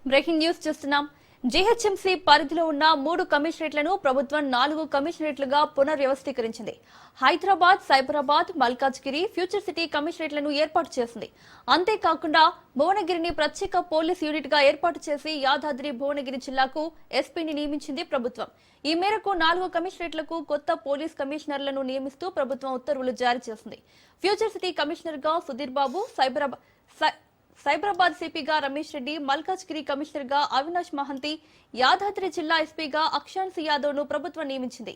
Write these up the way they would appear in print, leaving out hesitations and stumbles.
Breaking news చూస్తున్నాం. GHMC పరిధిలో ఉన్న 3 కమిషనరేట్లను ప్రభుత్వం 4 కమిషనరేట్లుగా పునర్వ్యవస్థీకరించింది. హైదరాబాద్, సైబరాబాద్, మల్కాజ్గిరి, ఫ్యూచర్ సిటీ కమిషనరేట్లను ఏర్పాటు చేసింది. అంతేకాకుండా భువనగిరిని ప్రత్యేక పోలీస్ యూనిట్ గా ఏర్పాటు చేసి యాదాద్రి భువనగిరి జిల్లాకు ఎస్పీని నియమించింది ప్రభుత్వం. ఈ మేరకు 4 కమిషనరేట్లకు కొత్త పోలీస్ కమిషనర్లను నియమిస్తూ ప్రభుత్వం ఉత్తర్వులు జారీ చేసింది. ఫ్యూచర్ సిటీ కమిషనర్ గా సుధీర్ బాబు, సైబరాబాద్ సిపిగా రమేష్ రెడ్డి, మల్కాజ్గిరి కమిషనర్ గా అవినాష్ మహంతి, యాదాద్రి జిల్లా ఎస్పీగా అక్షాన్సి యాదవ్ ను ప్రభుత్వం నియమించింది.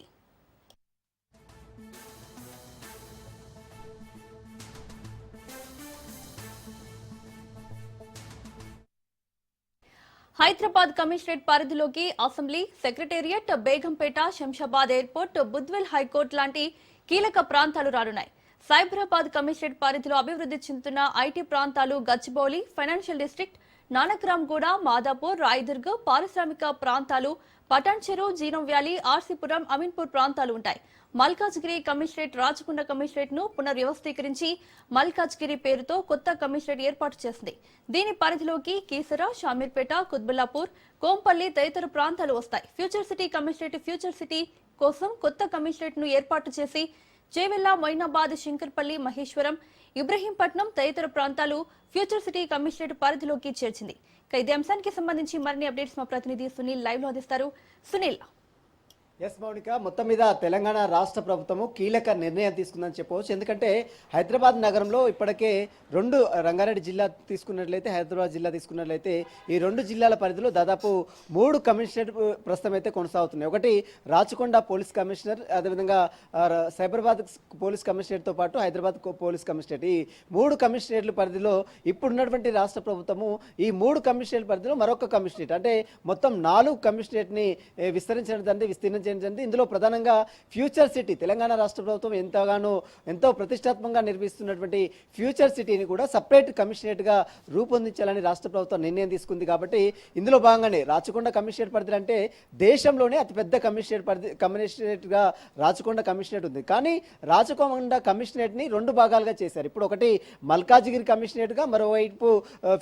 హైదరాబాద్ కమిషనరేట్ పరిధిలోకి assembly, secretariat, Begumpet, Shamshabad airport, Budvel high court లాంటి కీలక ప్రాంతాలు రానున్నాయి. సైబరాబాద్ కమిషనరేట్ పరిధిలో అభివృద్ధి చెందుతున్న ఐటీ ప్రాంతాలు గచ్చిబౌలి, ఫైనాన్షియల్ డిస్ట్రిక్ట్, నానక్రామ్గూడ, మాదాపూర్, రాయదుర్గ్, పారిశ్రామిక ప్రాంతాలు, పటాన్ చెరు, జీనం వ్యాలీ, ఆర్సీపురం, అమీన్పూర్ ప్రాంతాలు ఉంటాయి. మల్కాజ్గిరి కమిషనరేట్ రాచకొండ కమిషనరేట్ ను పునర్వ్యవస్థీకరించి మల్కాజ్గిరి పేరుతో కొత్త కమిషనరేట్ ఏర్పాటు చేసింది. దీని పరిధిలోకి కీసర, షామీర్పేట, కుత్బుల్లాపూర్, కోంపల్లి తదితర ప్రాంతాలు వస్తాయి. ఫ్యూచర్ సిటీ కోసం కొత్త కమిషనరేట్ ను ఏర్పాటు చేసి చేవెళ్ల, మొయినాబాద్, శంకర్పల్లి, మహేశ్వరం, ఇబ్రహీంపట్నం తదితర ప్రాంతాలు ఫ్యూచర్ సిటీ కమిషనరేట్ పరిధిలోకి చేర్చింది. ఇదే అంశానికి సంబంధించి మరిన్ని అప్డేట్స్ మా ప్రతినిధి సునీల్ లైవ్ లో అందిస్తారు. సునీల్. ఎస్ మౌనిక, మొత్తం మీద తెలంగాణ రాష్ట్ర ప్రభుత్వము కీలక నిర్ణయం తీసుకుందని చెప్పవచ్చు. ఎందుకంటే హైదరాబాద్ నగరంలో ఇప్పటికే 2 రంగారెడ్డి జిల్లా తీసుకున్నట్లయితే, హైదరాబాద్ జిల్లా తీసుకున్నట్లయితే ఈ 2 జిల్లాల పరిధిలో దాదాపు 3 కమిషనరేట్ ప్రస్తుతం అయితే కొనసాగుతున్నాయి. ఒకటి రాచకొండ పోలీస్ కమిషనర్, అదేవిధంగా సైబరాబాద్ పోలీస్ కమిషనరేట్తో పాటు హైదరాబాద్ పోలీస్ కమిషనరేట్, ఈ 3 కమిషనరేట్ల పరిధిలో ఇప్పుడున్నటువంటి రాష్ట్ర ప్రభుత్వము ఈ 3 కమిషనరేట్ పరిధిలో మరొక కమిషనరేట్ అంటే మొత్తం 4 కమిషనరేట్ని విస్తరించడం ఇందులో ప్రధానంగా ఫ్యూచర్ సిటీ, తెలంగాణ రాష్ట్ర ప్రభుత్వం ఎంతో ప్రతిష్టాత్మకంగా నిర్వహిస్తున్నటువంటి ఫ్యూచర్ సిటీని కూడా సపరేట్ కమిషనరేట్ గా రూపొందించాలని రాష్ట్ర ప్రభుత్వం నిర్ణయం తీసుకుంది. కాబట్టి ఇందులో భాగంగానే రాచకొండ కమిషనరేట్ పరిధి అంటే దేశంలోనే అతిపెద్ద కమిషనరేట్ గా రాచకొండ కమిషనరేట్ ఉంది. కానీ రాచకొండ కమిషనరేట్ ని 2 భాగాలుగా చేశారు. ఇప్పుడు ఒకటి మల్కాజ్గిరి కమిషనరేట్ గా, మరోవైపు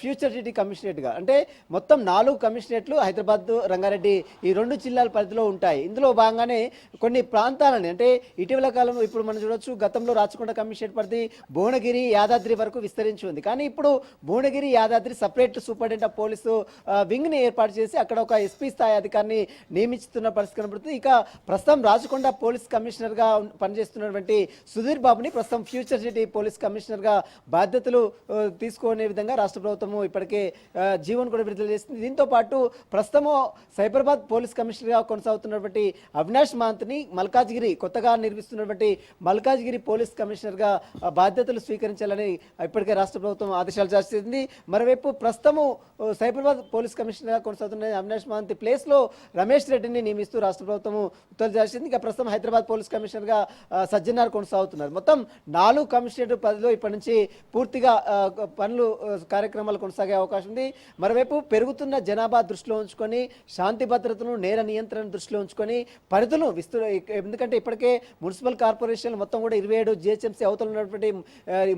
ఫ్యూచర్ సిటీ కమిషనరేట్ గా, అంటే మొత్తం 4 కమిషనరేట్లు హైదరాబాద్, రంగారెడ్డి ఈ 2 జిల్లాల పరిధిలో ఉంటాయి. ఇందులో భాగంగానే కొన్ని ప్రాంతాలని, అంటే ఇటీవల కాలంలో ఇప్పుడు మనం చూడొచ్చు, గతంలో రాచకొండ కమిషనరేట్ పరిధి భువనగిరి, యాదాద్రి వరకు విస్తరించి ఉంది. కానీ ఇప్పుడు Bhuvanagiri, Yadadri separate superintendent of police wing ని ఏర్పాటు చేసి అక్కడ ఒక ఎస్పీ స్థాయి అధికారిని నియమిస్తున్న పరిస్థితి కనబడుతుంది. ఇక ప్రస్తుతం రాచకొండ పోలీస్ కమిషనర్ గా పనిచేస్తున్నటువంటి సుధీర్ బాబుని ప్రస్తుతం ఫ్యూచర్ సిటీ పోలీస్ కమిషనర్ గా బాధ్యతలు తీసుకునే విధంగా రాష్ట్ర ప్రభుత్వం ఇప్పటికే జీవోను కూడా విడుదల చేసింది. దీంతో పాటు ప్రస్తుతము సైబరాబాద్ పోలీస్ కమిషనర్ గా కొనసాగుతున్నటువంటి అవినాష్ మహంతిని మల్కాజ్గిరి, కొత్తగా నిర్మిస్తున్నటువంటి మల్కాజ్గిరి పోలీస్ కమిషనర్ గా బాధ్యతలు స్వీకరించాలని ఇప్పటికే రాష్ట్ర ప్రభుత్వం ఆదేశాలు జారీ చేసింది. మరోవైపు ప్రస్తుతము సైబరాబాద్ పోలీస్ కమిషనర్ గా కొనసాగుతున్న అవినాష్ మహంతి ప్లేస్ లో రమేష్ రెడ్డిని నియమిస్తూ రాష్ట్ర ప్రభుత్వం ఉత్తర్వులు జారీ చేసింది. ఇక ప్రస్తుతం హైదరాబాద్ పోలీస్ కమిషనర్ గా సజ్జనార్ కొనసాగుతున్నారు. మొత్తం 4 కమిషనరేట్ పరిధిలో ఇప్పటి నుంచి పూర్తిగా కార్యక్రమాలు కొనసాగే అవకాశం ఉంది. మరోవైపు పెరుగుతున్న జనాభా దృష్టిలో ఉంచుకొని, శాంతి భద్రతను, నేర నియంత్రణ దృష్టిలో ఉంచుకొని పరిధులు ఎందుకంటే ఇప్పటికే మున్సిపల్ కార్పొరేషన్ మొత్తం కూడా 27 జిహెచ్ఎంసీ అవతల ఉన్నటువంటి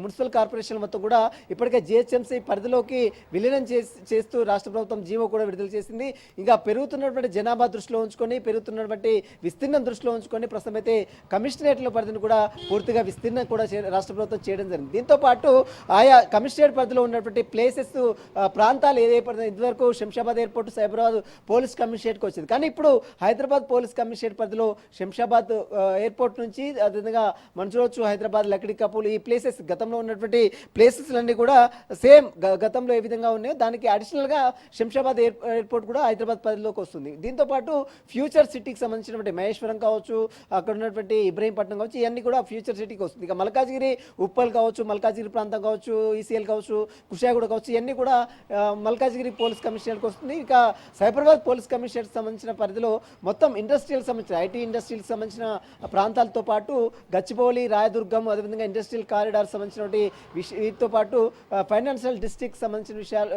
మున్సిపల్ కార్పొరేషన్ మొత్తం కూడా ఇప్పటికే జిహెచ్ఎంసీ పరిధిలోకి విలీనం చేస్తూ రాష్ట్ర ప్రభుత్వం జీవో కూడా విడుదల చేసింది. ఇంకా పెరుగుతున్నటువంటి జనాభా దృష్టిలో ఉంచుకొని, పెరుగుతున్నటువంటి విస్తీర్ణం దృష్టిలో ఉంచుకొని ప్రస్తుతం అయితే కమిషనరేట్ల పరిధిని కూడా పూర్తిగా విస్తీర్ణం కూడా రాష్ట్ర ప్రభుత్వం చేయడం జరిగింది. దీంతో పాటు ఆయా కమిషనరేట్ పరిధిలో ఉన్నటువంటి ప్లేసెస్, ప్రాంతాలు ఏదైతే ఇదివరకు శంషాబాద్ ఎయిర్పోర్ట్, సైబరాబాద్ పోలీస్ కమిషనరేట్కి వచ్చింది. కానీ ఇప్పుడు హైదరాబాద్ పోలీస్ కమిషనరేట్ పరిధిలో శంషాబాద్ ఎయిర్పోర్ట్ నుంచి, అదేవిధంగా మనం చూడవచ్చు హైదరాబాద్, లక్డీ కపూల్, ఈ ప్లేసెస్ గతంలో ఉన్నటువంటి ప్లేసెస్ అన్ని కూడా సేమ్ గతంలో ఏ విధంగా ఉన్నాయో దానికి అడిషనల్ గా శంషాబాద్ ఎయిర్పోర్ట్ కూడా హైదరాబాద్ పరిధిలోకి వస్తుంది. దీంతో పాటు ఫ్యూచర్ సిటీకి సంబంధించినటువంటి మహేశ్వరం కావచ్చు, అక్కడ ఉన్నటువంటి ఇబ్రహీంపట్నం కావచ్చు, ఇవన్నీ కూడా ఫ్యూచర్ సిటీకి వస్తుంది. ఇక మల్కాజ్గిరి, ఉప్పల్ కావచ్చు, మల్కాజ్గిరి ప్రాంతం కావచ్చు, ఈసీఎల్ కావచ్చు, కుషాగూడ కావచ్చు, ఇవన్నీ కూడా మల్కాజ్గిరి పోలీస్ కమిషనర్కి వస్తుంది. ఇక సైబరాబాద్ పోలీస్ కమిషనర్కి సంబంధించిన పరిధిలో మొత్తం ఇండస్ట్రీ ఇండస్ట్రియల్ సంబంధించిన ఐటీ ఇండస్ట్రీలకు సంబంధించిన ప్రాంతాలతో పాటు గచ్చిబౌలి, రాయదుర్గం, అదేవిధంగా ఇండస్ట్రియల్ కారిడార్ సంబంధించినటువంటి వీటితో పాటు ఫైనాన్షియల్ డిస్ట్రిక్ట్ సంబంధించిన విషయాలు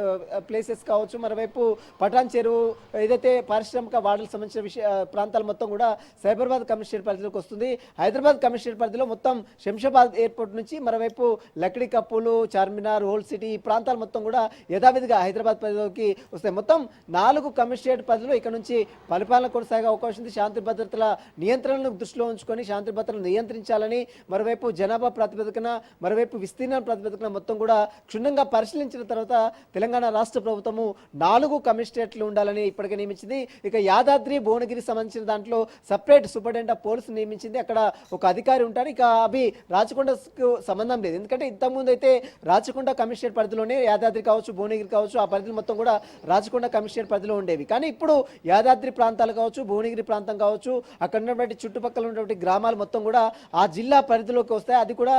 ప్లేసెస్ కావచ్చు, మరోవైపు పటాన్ చెరువు ఏదైతే పారిశ్రామిక వార్డులకు సంబంధించిన ప్రాంతాలు మొత్తం కూడా సైబరాబాద్ కమిషనరేట్ పరిధిలోకి వస్తుంది. హైదరాబాద్ కమిషనరేట్ పరిధిలో మొత్తం శంషాబాద్ ఎయిర్పోర్ట్ నుంచి మరోవైపు లక్డీ కప్పులు, చార్మినార్, ఓల్డ్ సిటీ ఈ ప్రాంతాలు మొత్తం కూడా యథావిధిగా హైదరాబాద్ పరిధిలోకి వస్తాయి. మొత్తం 4 కమిషనరేట్ పరిధిలో ఇక్కడ నుంచి పరిపాలన కొనసాగే అవకాశం ఉంది. శాంతి భద్రతల నియంత్రణను దృష్టిలో ఉంచుకొని శాంతి భద్రతలను నియంత్రించాలని, మరోవైపు జనాభా ప్రాతిపదికన, మరోవైపు విస్తీర్ణ ప్రాతిపదికన మొత్తం కూడా క్షుణ్ణంగా పరిశీలించిన తర్వాత తెలంగాణ రాష్ట్ర ప్రభుత్వము 4 కమిషనరేట్లు ఉండాలని ఇప్పటికే నియమించింది. ఇక యాదాద్రి, భువనగిరి సంబంధించిన దాంట్లో సపరేట్ సూపరింటెండెంట్ ఆఫ్ పోలీసు నియమించింది. అక్కడ ఒక అధికారి ఉంటారు. ఇక అవి రాచకొండకు సంబంధం లేదు. ఎందుకంటే ఇంతకుముందు అయితే రాచకొండ కమిషనరేట్ పరిధిలోనే యాదాద్రి కావచ్చు, భువనగిరి కావచ్చు, ఆ పరిధులు మొత్తం కూడా రాచకొండ కమిషనరేట్ పరిధిలో ఉండేవి. కానీ ఇప్పుడు యాదాద్రి ప్రాంతాలు కావచ్చు, భువనగిరి ప్రాంతం కావచ్చు, అక్కడ ఉన్నటువంటి చుట్టుపక్కల ఉన్నటువంటి గ్రామాలు మొత్తం కూడా ఆ జిల్లా పరిధిలోకి వస్తాయి. అది కూడా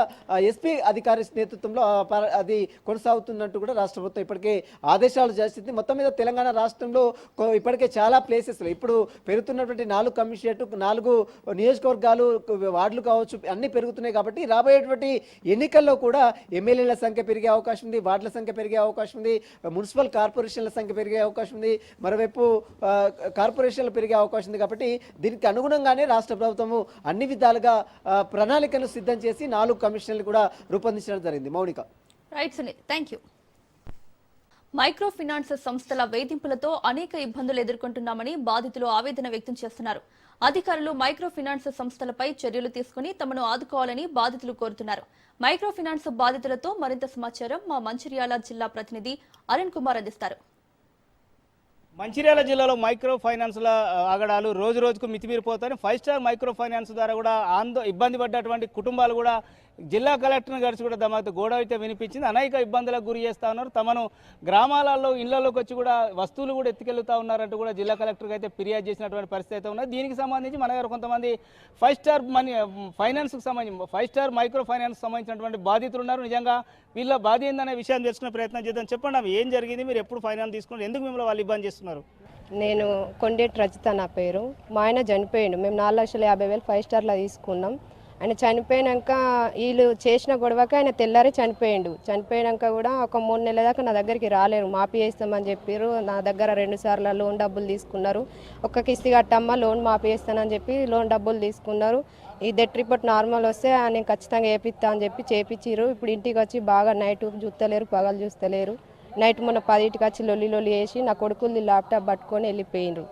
ఎస్పీ అధికారి నేతృత్వంలో అది కొనసాగుతున్నట్టు కూడా రాష్ట్ర ప్రభుత్వం ఇప్పటికే ఆదేశాలు చేసింది. మొత్తం మీద తెలంగాణ రాష్ట్రంలో ఇప్పటికే చాలా ప్లేసెస్లో ఇప్పుడు పెరుగుతున్నటువంటి 4 కమిషనరేట్, 4 నియోజకవర్గాలు, వార్డులు కావచ్చు అన్ని పెరుగుతున్నాయి. కాబట్టి రాబోయేటువంటి ఎన్నికల్లో కూడా ఎమ్మెల్యేల సంఖ్య పెరిగే అవకాశం ఉంది, వార్డుల సంఖ్య పెరిగే అవకాశం ఉంది, మున్సిపల్ కార్పొరేషన్ల సంఖ్య పెరిగే అవకాశం ఉంది, మరోవైపు కార్పొరేషన్లు పెరిగే అవకాశం ఉంది. కాబట్టి దీనికి అనుగుణంగానే రాష్ట్ర ప్రభుత్వము అన్ని విధాలుగా ప్రణాళికను సిద్ధం చేసి 4 కమిషన్లు కూడా రూపొందించడం జరిగింది. Mounika. Right Sunil, thank you. Micro finance సంస్థల వేధింపులతో అనేక ఇబ్బందులు ఎదుర్కొంటున్నామని బాధితులు ఆవేదన వ్యక్తం చేస్తున్నారు. అధికారులు మైక్రో ఫైనాన్స్ సంస్థలపై చర్యలు తీసుకుని తమను ఆదుకోవాలని బాధితులు కోరుతున్నారు. మైక్రో ఫైనాన్స్ బాధితులతో మరింత సమాచారం మా మంచిర్యాల జిల్లా ప్రతినిధి అరుణ్ కుమార్ అందిస్తారు. మంచిర్యాల జిల్లాలో మైక్రో ఫైనాన్స్ల ఆగడాలు రోజు రోజుకు మితిమీరిపోతాయి. 5 స్టార్ మైక్రో ఫైనాన్స్ ద్వారా కూడా ఇబ్బంది పడ్డటువంటి కుటుంబాలు కూడా జిల్లా కలెక్టర్ని గడిచి కూడా తమకు గొడవ అయితే వినిపించింది. అనేక ఇబ్బందులకు గురి చేస్తూ ఉన్నారు. తమను గ్రామాలలో ఇళ్లలోకి వచ్చి కూడా వస్తువులు కూడా ఎత్తుకెళ్తా ఉన్నారంటూ కూడా జిల్లా కలెక్టర్కి అయితే ఫిర్యాదు చేసినటువంటి పరిస్థితి అయితే ఉన్నది. దీనికి సంబంధించి మన దగ్గర కొంతమంది 5 స్టార్ ఫైనాన్స్కి సంబంధించి 5 స్టార్ మైక్రో ఫైనాన్స్ సంబంధించినటువంటి బాధితులు ఉన్నారు. నిజంగా వీళ్ళ బాధ ఏందనే విషయాన్ని తెలుసుకునే ప్రయత్నం చేద్దాం. చెప్పండి, అవి ఏం జరిగింది, మీరు ఎప్పుడు ఫైనాన్స్ తీసుకున్నారు, ఎందుకు మిమ్మల్ని వాళ్ళు ఇబ్బంది చేస్తున్నారు? నేను కొండేటి రజిత నా పేరు. మా ఆయన చనిపోయిండు. మేము 4,50,000 5 స్టార్లో తీసుకున్నాం. ఆయన చనిపోయినాక వీళ్ళు చేసిన గొడవకి ఆయన తెల్లారి చనిపోయినాక కూడా ఒక 3 నెలల దాకా నా దగ్గరికి రాలేరు. మాఫీ చేస్తామని చెప్పారు. నా దగ్గర 2 సార్లు లోన్ డబ్బులు తీసుకున్నారు. ఒక్క కిస్తీ కట్టమ్మ లోన్ మాఫీ చేస్తానని చెప్పి లోన్ డబ్బులు తీసుకున్నారు. ఈ డెట్ రిపోర్ట్ నార్మల్ వస్తే నేను ఖచ్చితంగా చేపిస్తా అని చెప్పి చేపించారు. ఇప్పుడు ఇంటికి వచ్చి బాగా నైట్ చూస్తలేరు, పగలు చూస్తలేరు. నైట్ మొన్న 10ంటికి వచ్చి లొల్లి వేసి నా కొడుకులది ల్యాప్టాప్ పట్టుకొని వెళ్ళిపోయినరు.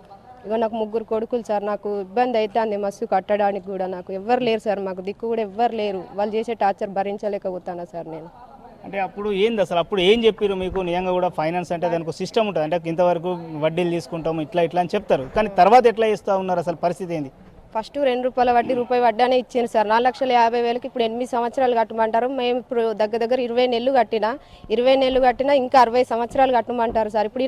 ఇక నాకు 3 కొడుకులు సార్. నాకు ఇబ్బంది అవుతుంది మస్తు కట్టడానికి కూడా. నాకు ఎవ్వరు లేరు సార్, మాకు దిక్కు కూడా ఎవ్వరు లేరు. వాళ్ళు చేసే టార్చర్ భరించలేకపోతాను సార్ నేను. అంటే అప్పుడు ఏంది అసలు, అప్పుడు ఏం చెప్పారు మీకు? నిజంగా కూడా ఫైనాన్స్ అంటే దానికి సిస్టమ్ ఉంటుంది, అంటే ఇంతవరకు వడ్డీలు తీసుకుంటాము ఇట్లా అని చెప్తారు. కానీ తర్వాత ఎట్లా చేస్తూ ఉన్నారు, అసలు పరిస్థితి ఏంది? ఫస్ట్ ₹2 వడ్డీ రూపాయి ఇచ్చాను సార్. 4,50,000కి ఇప్పుడు 8 సంవత్సరాలు కట్టమంటారు. మేము ఇప్పుడు దగ్గర 20 నెలలు కట్టినా ఇంకా 60 సంవత్సరాలు కట్టమంటారు సార్. ఇప్పుడు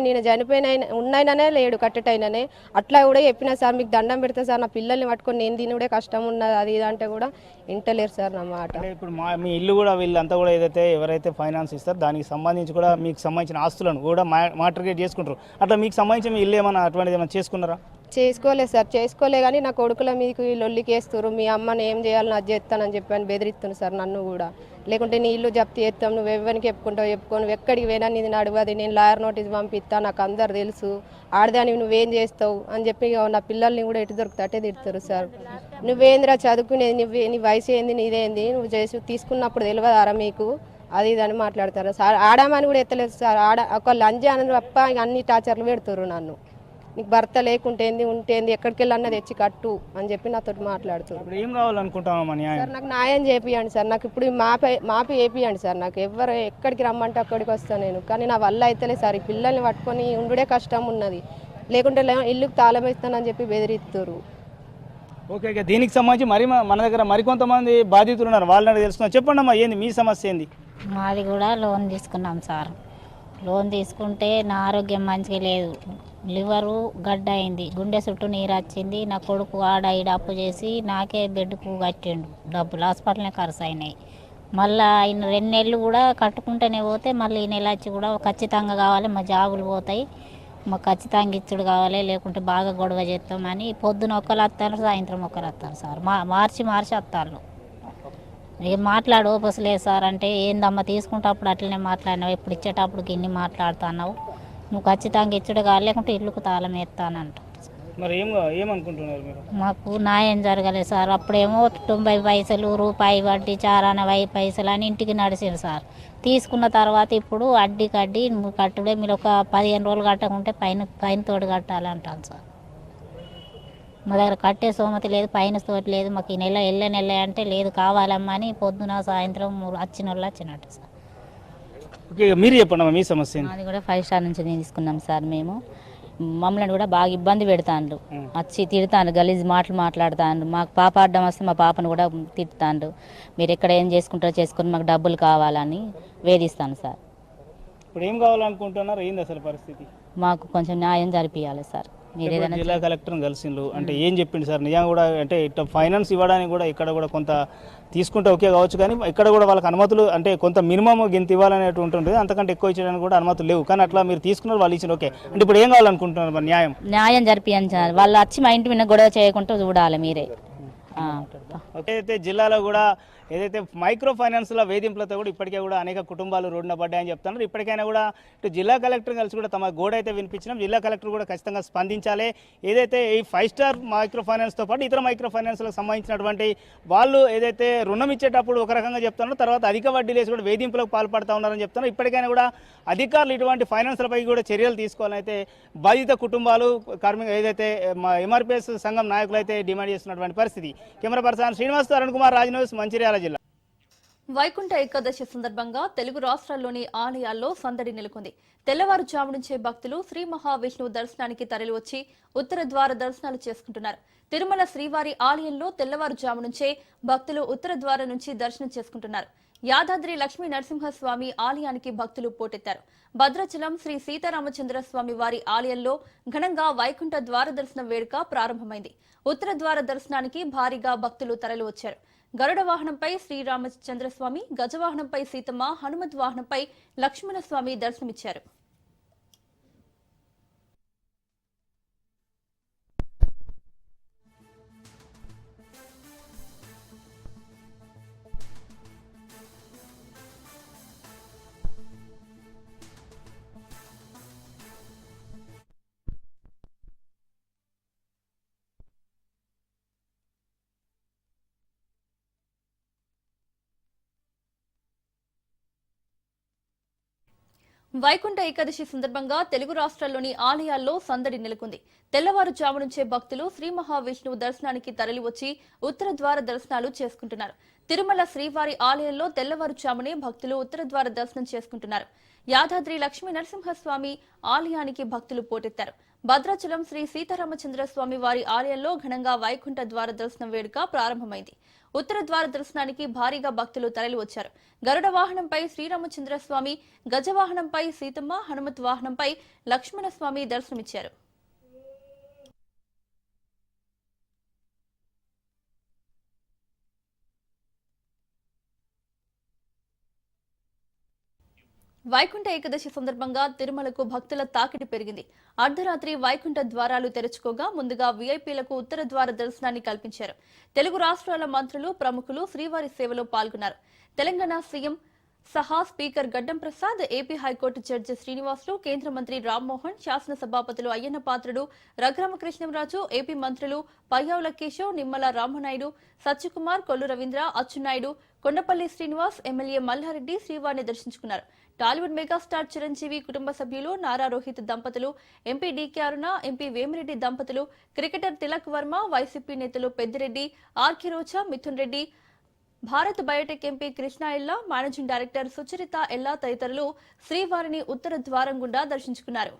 నేను చనిపోయిన ఉన్నాయిననే లేడు, కట్టటైననే. అట్లా కూడా చెప్పినా సార్, మీకు దండం పెడతా సార్, నా పిల్లల్ని పట్టుకొని నేను తినుడే కష్టం ఉన్నది అది ఇది అంటే కూడా ఇంటలేరు సార్ నా మాట. ఇప్పుడు మీ ఇల్లు కూడా వీళ్ళంతా కూడా ఏదైతే ఎవరైతే ఫైనాన్స్ ఇస్తారో దానికి సంబంధించి కూడా మీకు సంబంధించిన ఆస్తులను కూడా మార్టిగేజ్ చేసుకుంటారు. అట్లా మీకు సంబంధించి మీ ఇల్లు ఏమైనా అటువంటిది ఏమైనా చేసుకున్నారా? చేసుకోలేదు సార్, కానీ నా కొడుకుల మీకు లొల్లికేస్తారు. మీ అమ్మని ఏం చేయాలని అది చేస్తానని చెప్పి బెదిరిస్తాను సార్ నన్ను కూడా. లేకుంటే నీ ఇల్లు జప్తు చేస్తాం, నువ్వు ఎవరికి చెప్పుకో, నువ్వు ఎక్కడికి పోయినా నేను అడగదు, నేను లాయర్ నోటీస్ పంపిస్తా, నాకు అందరు తెలుసు, ఆడదాని నువ్వేం చేస్తావు అని చెప్పి నా పిల్లల్ని కూడా ఎటు దొరుకుతా అటే తిడతారు సార్. నువ్వేందిరా చదువుకునేది, నీ వయసు ఏంది, నీదేంది, నువ్వు చేసి తీసుకున్నప్పుడు తెలియదారా మీకు, అది ఇది అని మాట్లాడతారు సార్. ఆడామని కూడా ఎత్తలేదు సార్. ఒక లంజ అని తప్ప అన్ని టార్చర్లు పెడతారు నన్ను. నీకు భర్త లేకుంటేంది ఉంటేంది, ఎక్కడికి వెళ్ళి అన్నది తెచ్చి కట్టు అని చెప్పి నాతో మాట్లాడుతున్నారు. ఏం కావాలనుకుంటామా సార్? నాకు న్యాయం చేపియండి సార్, నాకు ఇప్పుడు మాపి వేపియండి సార్. నాకు ఎవరు ఎక్కడికి రమ్మంటే అక్కడికి వస్తాను నేను. కానీ నా వల్ల అయితేలే సార్, ఈ పిల్లల్ని పట్టుకొని ఉండుడే కష్టం ఉన్నది. లేకుంటే ఇల్లుకి తాళం ఇస్తానని చెప్పి బెదిరిస్తారు. ఓకే, దీనికి సంబంధించి మన దగ్గర మరికొంతమంది బాధితులు ఉన్నారు, వాళ్ళని తెలుసుకున్నాం. చెప్పండి అమ్మా, ఏంది మీ సమస్య ఏంది? మాది కూడా లోన్ తీసుకున్నాం సార్. లోన్ తీసుకుంటే నా ఆరోగ్యం మంచిగా లేదు. లివరు గడ్డ అయింది, గుండె చుట్టూ నీరు వచ్చింది. నా కొడుకు ఆడ ఈడ అప్పు చేసి నాకే బెడ్కు కట్టిండు. డబ్బులు హాస్పిటల్నే ఖర్చు అయినాయి. మళ్ళీ ఆయన 2 నెలలు కూడా కట్టుకుంటూనే పోతే మళ్ళీ ఈ నెల వచ్చి కూడా ఖచ్చితంగా కావాలి, మా జాబులు పోతాయి, మాకు ఖచ్చితంగా ఇచ్చుడు కావాలి, లేకుంటే బాగా గొడవ చేస్తామని పొద్దున ఒకరు వస్తారు, సాయంత్రం ఒకరు వస్తారు సార్. మార్చి వస్తారు. ఏం మాట్లాడు ఓపసలేదు సార్ అంటే, ఏందమ్మా తీసుకుంటప్పుడు అట్లనే మాట్లాడినావు, ఎప్పుడు ఇచ్చేటప్పుడు ఇన్ని మాట్లాడుతున్నావు, నువ్వు ఖచ్చితంగా ఇచ్చుడు కావాలి, లేకుంటే ఇల్లుకు తాళం వేస్తానంట. మరి ఏమనుకుంటున్నారు మీరు? మాకు న్యాయం జరగలేదు సార్. అప్పుడేమో 90 పైసలు, రూపాయి వడ్డీ, చారాన 10 పైసలు అని ఇంటికి నడిచింది సార్. తీసుకున్న తర్వాత ఇప్పుడు అడ్డీ నువ్వు కట్టుడే, మీరు ఒక 15 రోజులు కట్టకుంటే పైన తోడు కట్టాలంటాను సార్. మా దగ్గర కట్టే సోమతి లేదు, పైన తోటి లేదు, మాకు ఈ నెల అంటే లేదు, కావాలమ్మా అని పొద్దున సాయంత్రం వచ్చిన వాళ్ళు వచ్చినట్టు సార్. ఓకే, మీరు చెప్పండి మీ సమస్య ఏంటి? అది కూడా 5 స్టార్ నుంచి తీసుకున్నాం సార్. మేము మమ్మల్ని కూడా బాగా ఇబ్బంది పెడతాండ్రు, వచ్చి తిడతాండ్రు, గలీజ్ మాటలు మాట్లాడుతాండ్రు. మాకు పాప అడ్డం వస్తే మా పాపను కూడా తిడతాండ్రు. మీరు ఎక్కడ ఏం చేసుకుంటారో చేసుకుని మాకు డబ్బులు కావాలని వేధిస్తాను సార్. ఇప్పుడు ఏం కావాలనుకుంటున్నారు? ఏంది అసలు పరిస్థితి? మాకు కొంచెం న్యాయం జరిపియాలి సార్. మీరు ఏదైనా జిల్లా కలెక్టర్ని కలిసిండ్రు అంటే ఏం చెప్పిండు సార్? నిజంగా కూడా అంటే ఇట్లా ఫైనాన్స్ ఇవ్వడానికి కూడా ఇక్కడ కూడా కొంత తీసుకుంటే ఓకే కావచ్చు, కానీ ఇక్కడ కూడా వాళ్ళకి అనుమతులు అంటే కొంత మినిమం గింత ఇవ్వాలనేది ఉంటుంది, అంతకంటే ఎక్కువ ఇచ్చడానికి కూడా అనుమతులు లేవు. కానీ అట్లా మీరు తీసుకున్నారు, వాళ్ళు ఇచ్చిన ఓకే అంటే ఇప్పుడు ఏం కావాలనుకుంటున్నారు? మరి న్యాయం జరిపియండి సార్. వాళ్ళు వచ్చి మా ఇంటి మీద గొడవ చేయకుండా చూడాలి మీరే. అయితే జిల్లాలో కూడా ఏదైతే మైక్రో ఫైనాన్స్ల వేధింపులతో కూడా ఇప్పటికే కూడా అనేక కుటుంబాలు రోడ్డున పడ్డాయని చెప్తున్నారు. ఇప్పటికైనా కూడా ఇటు జిల్లా కలెక్టర్ కలిసి కూడా తమ గోడ అయితే వినిపించినాం. జిల్లా కలెక్టర్ కూడా ఖచ్చితంగా స్పందించాలి. ఏదైతే ఈ 5 స్టార్ మైక్రో ఫైనాన్స్తో పాటు ఇతర మైక్రో ఫైనాన్స్లకు సంబంధించినటువంటి వాళ్ళు ఏదైతే రుణం ఇచ్చేటప్పుడు ఒక రకంగా చెప్తున్నారో, తర్వాత అధిక వడ్డీ లేసి కూడా వేధింపులకు పాల్పడుతూ ఉన్నారని చెప్తున్నారు. ఇప్పటికైనా కూడా అధికారులు ఇటువంటి ఫైనాన్స్లపై కూడా చర్యలు తీసుకోవాలని అయితే బాధిత కుటుంబాలు, కార్మిక ఏదైతే ఎంఆర్పిఎస్ సంఘం నాయకులు అయితే డిమాండ్ చేస్తున్నటువంటి పరిస్థితి. Camera person Srinivas, Arun Kumar, Raj news, Mancherial జిల్లా. వైకుంఠ ఏకాదశి సందర్భంగా తెలుగు రాష్ట్రాల్లోని ఆలయాల్లో సందడి నెలకొంది. తెల్లవారుజాము నుంచే భక్తులు శ్రీ మహావిష్ణువు దర్శనానికి తరలివచ్చి ఉత్తర ద్వార దర్శనాలు చేసుకుంటున్నారు. తిరుమల శ్రీవారి ఆలయంలో తెల్లవారుజాము నుంచే భక్తులు ఉత్తర ద్వారం నుంచి దర్శనం చేసుకుంటున్నారు. యాదాద్రి లక్ష్మీ నరసింహస్వామి ఆలయానికి భక్తులు పోటెత్తారు. భద్రాచలం శ్రీ సీతారామచంద్ర స్వామి వారి ఆలయంలో ఘనంగా వైకుంఠ ద్వార దర్శనం వేడుక ప్రారంభమైంది. ఉత్తర ద్వార దర్శనానికి భారీగా భక్తులు తరలివచ్చారు. గరుడ వాహనంపై శ్రీరామచంద్రస్వామి, గజవాహనంపై సీతమ్మ, హనుమత్ వాహనంపై లక్ష్మణస్వామి దర్శనమిచ్చారు. వైకుంఠ ఏకాదశి సందర్భంగా తెలుగు రాష్ట్రాల్లోని ఆలయాల్లో సందడి నెలకొంది. తెల్లవారుజాము నుంచే భక్తులు శ్రీ మహావిష్ణువు దర్శనానికి తరలివచ్చి ఉత్తర ద్వార దర్శనాలు చేసుకుంటున్నారు. తిరుమల శ్రీవారి ఆలయంలో తెల్లవారుజామునే భక్తులు ఉత్తర ద్వార దర్శనం చేసుకుంటున్నారు. యాదాద్రి లక్ష్మీ నరసింహస్వామి ఆలయానికి భక్తులు పోటెత్తారు. భద్రాచలం శ్రీ సీతారామచంద్ర స్వామి వారి ఆలయంలో ఘనంగా వైకుంఠ ద్వార దర్శనం వేడుక ప్రారంభమైంది. ఉత్తర ద్వార దర్శనానికి భారీగా భక్తులు తరలివచ్చారు. గరుడ వాహనంపై శ్రీరామచంద్రస్వామి, గజవాహనంపై సీతమ్మ, హనుమత్ వాహనంపై లక్ష్మణస్వామి దర్శనమిచ్చారు. వైకుంఠ ఏకాదశి సందర్భంగా తిరుమలకు భక్తుల తాకిడి పెరిగింది. అర్ధరాత్రి వైకుంఠ ద్వారాలు తెరుచుకోగా ముందుగా వీఐపీలకు ఉత్తర ద్వార దర్శనాన్ని కల్పించారు. తెలుగు రాష్ట్రాల మంత్రులు, ప్రముఖులు శ్రీవారి సేవలో పాల్గొన్నారు. తెలంగాణ సీఎం సహా స్పీకర్ గడ్డం Prasad, AP high court judge Srinivasulu, కేంద్ర మంత్రి రామ్మోహన్, శాసనసభాపతులు అయ్యన్న పాత్రుడు, రఘురామకృష్ణంరాజు, ఏపీ మంత్రులు పయ్యావుల కేశవ్, నిమ్మల రామనాయుడు, సత్యకుమార్, కొల్లు రవీంద్ర, అచ్చెన్నాయుడు, కొండపల్లి శ్రీనివాస్, ఎమ్మెల్యే మల్లారెడ్డి శ్రీవారిని దర్శించుకున్నారు. టాలీవుడ్ మెగాస్టార్ చిరంజీవి కుటుంబ సభ్యులు నారా రోహిత్ దంపతులు, ఎంపీ డీకే అరుణ, ఎంపీ వేమిరెడ్డి దంపతులు, క్రికెటర్ తిలక్ వర్మ, వైసీపీ నేతలు పెద్దిరెడ్డి, ఆర్కే రోజా, మిథున్ రెడ్డి, భారత్ బయోటెక్ ఎంపీ కృష్ణ ఎల్లా, మేనేజింగ్ డైరెక్టర్ సుచరిత ఎల్లా తదితరులు శ్రీవారిని ఉత్తర ద్వారం గుండా దర్శించుకున్నారు.